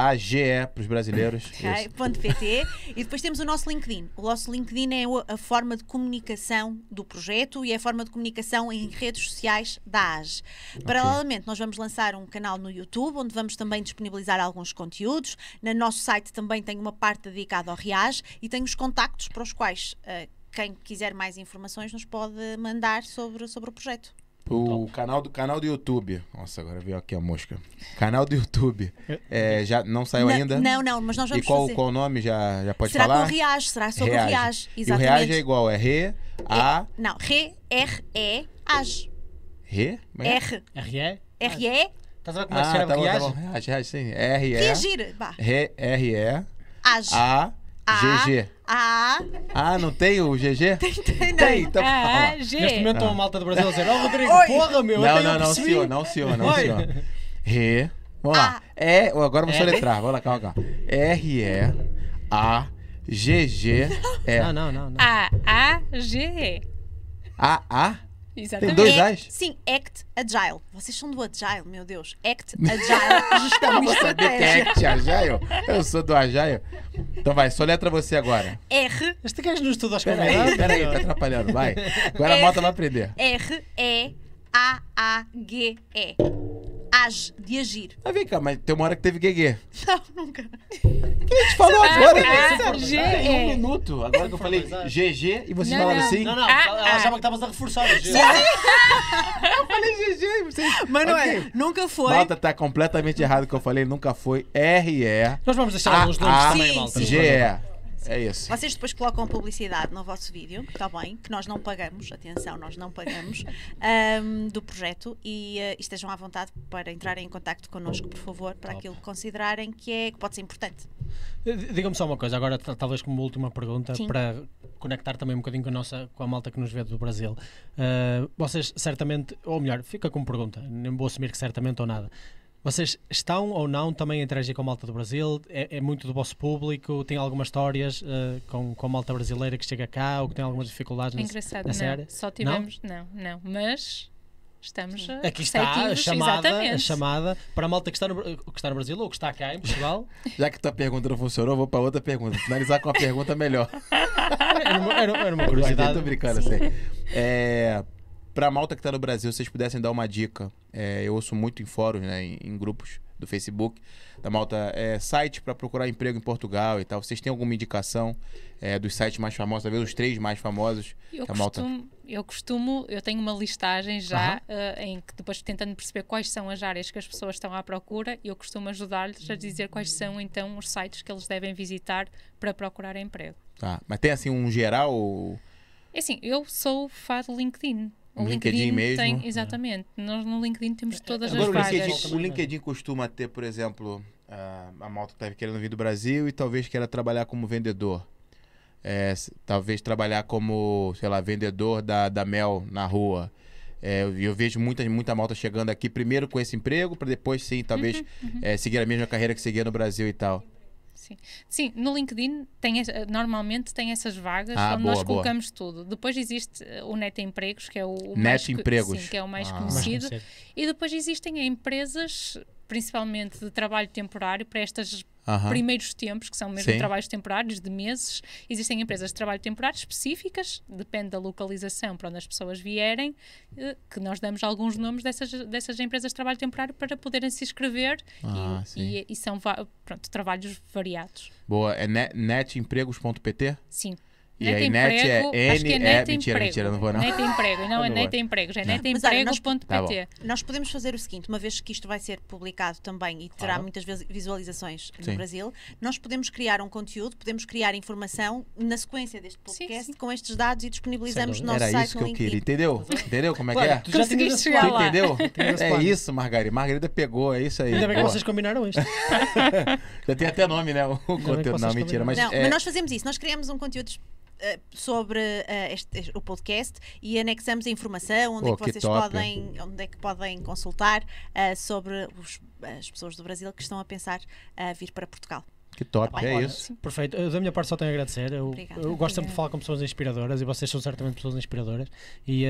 AGE para os brasileiros. Ok, Isso. .pt. E depois temos o nosso LinkedIn. O nosso LinkedIn é a forma de comunicação do projeto e é a forma de comunicação em redes sociais da AGE. Paralelamente, nós vamos lançar um canal no YouTube, onde vamos também disponibilizar alguns conteúdos. No nosso site também tem uma parte dedicada ao Reage e tem os contactos para os quais quem quiser mais informações nos pode mandar sobre o projeto. O canal do YouTube. Nossa, agora veio aqui a mosca. Canal do YouTube. Já não saiu ainda? Não, mas nós E vamos qual fazer. o nome? Já pode Será falar? com o Reage, será sobre o Reage. E o Exatamente. Reage é igual, Não, R-E, AGE. Re? Como é? R. RE? R-E, Estás a ver como é que se Tá escreve bom. Reage? Reage, sim. R-E. reagir. Vá. R-E. AGE. A-G-G. Não tem o GG? Tem, então fala. Neste momento estão a malta do Brasil a dizer: Oh, Rodrigo, Oi. porra, meu, até eu Não, percebi." senhor, não, senhor. Oi. Re. Vamos lá. Agora vamos soletrar. Vamos lá, calma. R-E-A-G-G-E. Não. A-A-G-E. A-A? Tem Exatamente. 2 As? Sim, Act Agile. Vocês são do Agile, meu Deus. Act Agile, gestão e Vou saber que é estratégia. Act Agile. Eu sou do Agile. Então vai, soletra você agora. R, Este gajo não estuda aos convidados. Peraí, tá atrapalhando, vai. Agora a Malta vai aprender. R-E-A-A-G-E. Age, de agir. Mas vem cá, mas tem uma hora que teve Gueguê. Não, nunca. Que a gente falou agora, G, Em um E. minuto. Agora que eu falei GG e vocês Não, falaram não. assim. Não, ela achava que estavas a reforçar. Eu falei GG e vocês. Mas não é, Ok. nunca foi. Malta tá completamente errado o que eu falei. Nunca foi R-E-G-E. Nós vamos deixar alguns links também, malta. É isso. Vocês depois colocam publicidade no vosso vídeo, está bem, que nós não pagamos, atenção, nós não pagamos, do projeto e estejam à vontade para entrarem em contacto connosco, por favor, para aquilo que considerarem que pode ser importante. Diga-me só uma coisa, agora talvez como última pergunta, Sim. para conectar também um bocadinho com a malta que nos vê do Brasil. Vocês certamente, ou melhor, fica como pergunta, nem vou assumir que certamente ou nada. Vocês estão ou não também a interagir com a malta do Brasil? É muito do vosso público? Tem algumas histórias com a malta brasileira que chega cá ou que tem algumas dificuldades Engraçado, nessa não. área? Só tivemos. Não. Mas estamos Aqui está a receptivos, chamada, exatamente. para a malta que está no Brasil ou que está cá em Portugal. Já que tua pergunta não funcionou, eu vou pra outra pergunta. Finalizar com uma pergunta melhor. Era uma Eu curiosidade. tô brincando, eu sei. Pra malta que tá no Brasil, se vocês pudessem dar uma dica, eu ouço muito em fóruns, né, em grupos do Facebook, da malta, site pra procurar emprego em Portugal e tal. Vocês têm alguma indicação dos sites mais famosos, talvez os 3 mais famosos? Eu tenho uma listagem já em que depois tentando perceber quais são as áreas que as pessoas estão à procura, eu costumo ajudar-lhes a dizer quais são então os sites que eles devem visitar para procurar emprego. Tá, mas tem assim um geral? É assim, eu sou fã do LinkedIn. O LinkedIn mesmo? tem, exatamente. Nós no LinkedIn temos todas Agora, as vagas. o LinkedIn costuma ter, por exemplo, a malta que está querendo vir do Brasil e talvez queira trabalhar como vendedor. Talvez trabalhar como, sei lá, vendedor da Mel na rua. Eu vejo muita malta chegando aqui primeiro com esse emprego, para depois sim, talvez seguir a mesma carreira que seguia no Brasil e tal. Sim, no LinkedIn normalmente tem essas vagas onde boa, nós colocamos tudo. Depois existe o Net Empregos, que é o mais, Empregos. sim, que é o mais Mais conhecido. conhecido. E depois existem empresas, principalmente de trabalho temporário, para estes primeiros tempos, que são mesmo Sim. trabalhos temporários de meses. Existem empresas de trabalho temporário específicas, depende da localização para onde as pessoas vierem, que nós damos alguns nomes dessas empresas de trabalho temporário para poderem se inscrever e são trabalhos variados. Boa, é netempregos.pt? Sim. E aí net é acho que é N, Net mentira, Emprego. não vou não. Net Emprego, não é Não Net vou. Empregos, é Não. netempregos.pt. Tá bom. Nós podemos fazer o seguinte, uma vez que isto vai ser publicado também e terá muitas visualizações no Sim. Brasil, nós podemos criar um conteúdo, podemos criar informação na sequência deste podcast sim. com estes dados e disponibilizamos no nosso Era site isso no que eu LinkedIn. queria, entendeu? Entendeu como é que é? Claro, tu já tinhas Conseguiste esse chegar plano. Tu lá. entendeu? Tinha esse É plano. isso, Margarida. Margarida pegou, é isso aí. Ainda bem que Boa. vocês combinaram isto. Já tem até nome, né? O que conteúdo. Não, vocês mentira. Mas, Não, mas nós fazemos isso, nós criamos um conteúdo sobre o podcast e anexamos a informação onde, é que que vocês top. onde é que podem consultar sobre as pessoas do Brasil que estão a pensar vir para Portugal. Que top, Tá bem. é Olha, isso. Perfeito. Eu, da minha parte só tenho a agradecer. Eu Obrigada. gosto sempre de falar com pessoas inspiradoras e vocês são certamente pessoas inspiradoras. E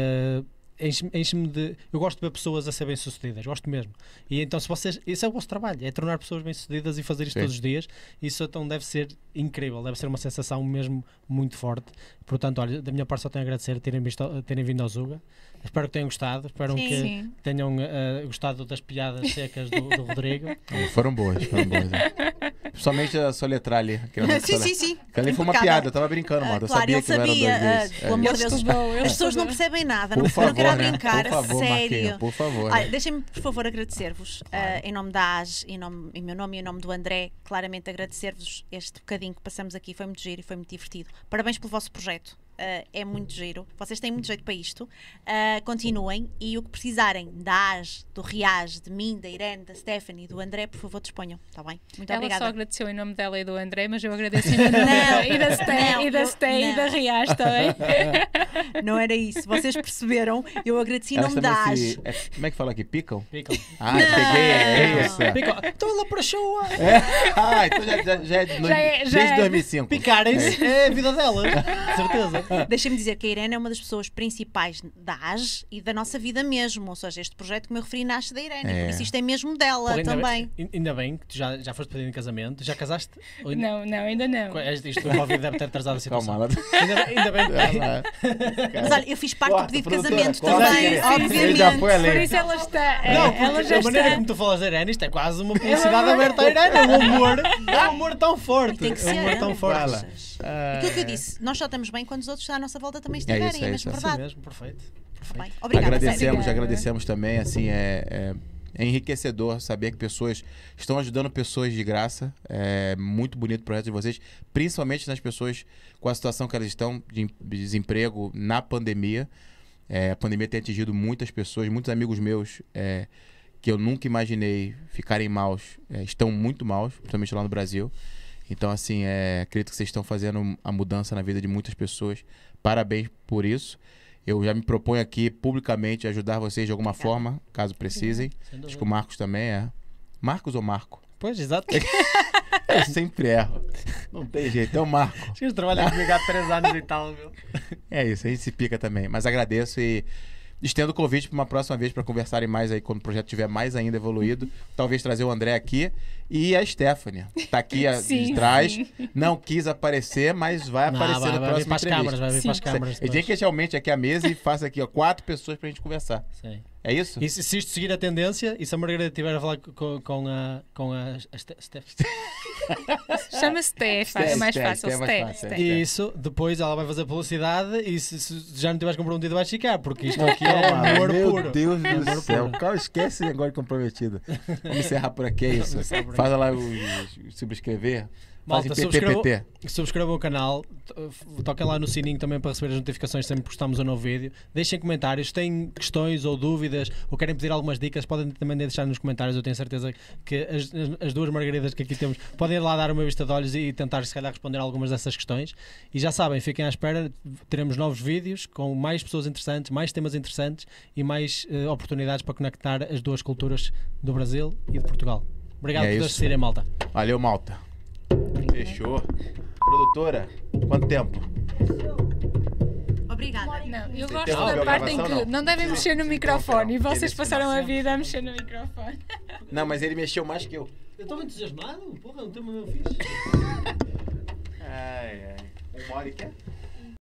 enche-me de. Eu gosto de ver pessoas a ser bem-sucedidas, gosto mesmo. E então, se vocês. Esse é o vosso trabalho, é tornar pessoas bem-sucedidas e fazer isto Sim. todos os dias. Isso então deve ser incrível, deve ser uma sensação mesmo muito forte. Portanto, olha, da minha parte só tenho a agradecer terem vindo ao Zuga. Espero que tenham gostado, espero Sim. que Sim. tenham gostado das piadas secas do Rodrigo. Foram boas, Principalmente a soletrar ali. Sim. Que ali foi uma Impecável. piada, eu tava brincando, mano. Eu Claro, sabia ele que não era sabia, 2 vezes. pelo amor de Deus, as pessoas não percebem nada, não Por quero favor, né? brincar, Por favor, a sério. Marquinhos, por favor. Olha, deixem-me, por favor, agradecer-vos em nome da AGE, em meu nome e em nome do André, claramente agradecer-vos este bocadinho que passamos aqui, foi muito giro e foi muito divertido. Parabéns pelo vosso projeto. É muito giro, vocês têm muito jeito para isto. Continuem e o que precisarem da AGE, do Riage, de mim, da Irene, da Stephanie e do André, por favor, disponham, está bem? Muito Ela obrigada. só agradeceu em nome dela e do André, mas eu agradeço em nome dela e da Stey e da Rias também. Não era isso, vocês perceberam, eu agradeci em Elas nome da também AGE. como é que fala aqui? Picam? Ficam. Ah, peguei, é isso. Então lá para a show. Ah, então já é Já é- desde 2005. Picarem-se é a vida delas, de certeza. Deixem-me dizer que a Irene é uma das pessoas principais da AGE e da nossa vida mesmo. Ou seja, este projeto, como eu referi, nasce da Irene. Por isso isto é mesmo dela Porra, também. Ainda bem que tu já foste pedido em casamento. Já casaste? Ou Não, ainda não. Isto do Covid deve ter atrasado a situação. Calma, Ainda bem que... Mas olha, eu fiz parte do pedido de produtora, casamento corta, também, Ele obviamente. já foi Por além. isso ela está. Não, porque ela já a maneira está. como tu falas da Irene, isto é quase uma publicidade aberta à Irene. É um amor tão forte. Tem que É um amor ser. tão forte. Fala. Aquilo que eu disse, nós só estamos bem quando os outros à nossa volta também estiverem, isso, é é mesmo isso. Assim verdade. mesmo, perfeito. Bem, obrigada, Agradecemos, sério. agradecemos também, assim, é enriquecedor saber que pessoas estão ajudando pessoas de graça. É muito bonito o projeto de vocês, principalmente nas pessoas com a situação que elas estão de desemprego na pandemia. A pandemia tem atingido muitas pessoas, muitos amigos meus que eu nunca imaginei ficarem maus, estão muito maus, principalmente lá no Brasil. Então, assim, acredito que vocês estão fazendo a mudança na vida de muitas pessoas. Parabéns por isso. Eu já me proponho aqui publicamente ajudar vocês de alguma forma, caso precisem. Acho que o Marcos também é. Marcos ou Marco? Pois, exato. Eu sempre erro. Não tem jeito, é o Marco. Acho que eles trabalham comigo há 3 anos e tal, meu. É isso, a gente se pica também. Mas agradeço e estendo o convite para uma próxima vez para conversarem mais aí quando o projeto estiver mais ainda evoluído. Talvez trazer o André aqui e a Stephanie. Tá aqui de Sim, trás. sim. Não quis aparecer, mas vai aparecer vai no vir próximo para as câmaras, vai vir Sim. para as câmaras. Eu digo que a gente aumente aqui a mesa e faça aqui 4 pessoas pra gente conversar. Sim. É isso? E se isto seguir a tendência, e se a Margarida estiver a falar com a Steph, Chama-se Steph, é mais fácil. Steph, é mais fácil, Steph. e isso, depois ela vai fazer publicidade e se já não tiveres comprometido vais ficar, porque isto aqui é Calma, amor meu puro. Deus do Amor céu. puro. Calma, esquece esse negócio de comprometido. Vamos encerrar por aqui, é isso. Faz lá o subscrever. Faz Malta, em PPPT. subscrevam o canal, toquem lá no sininho também para receber as notificações sempre que postamos um novo vídeo. Deixem comentários, se têm questões ou dúvidas ou querem pedir algumas dicas, podem também deixar nos comentários. Eu tenho certeza que as duas Margaridas que aqui temos podem ir lá dar uma vista de olhos e tentar se calhar responder algumas dessas questões. E já sabem, fiquem à espera, teremos novos vídeos com mais pessoas interessantes, mais temas interessantes e mais oportunidades para conectar as duas culturas do Brasil e de Portugal. Obrigado E é por isso. assistirem, malta. Valeu, malta. Fechou. Produtora, quanto tempo? Obrigada. Não, eu Você gosto interrompeu da a parte em gravação, que não? não devem mexer no microfone e Interrompeu. vocês Ele passaram a nesse vida a mexer no microfone. Não, mas ele mexeu mais que eu. Eu estou entusiasmado, porra, é um tema mesmo fixe. Ai, ai. 1 hora e quê?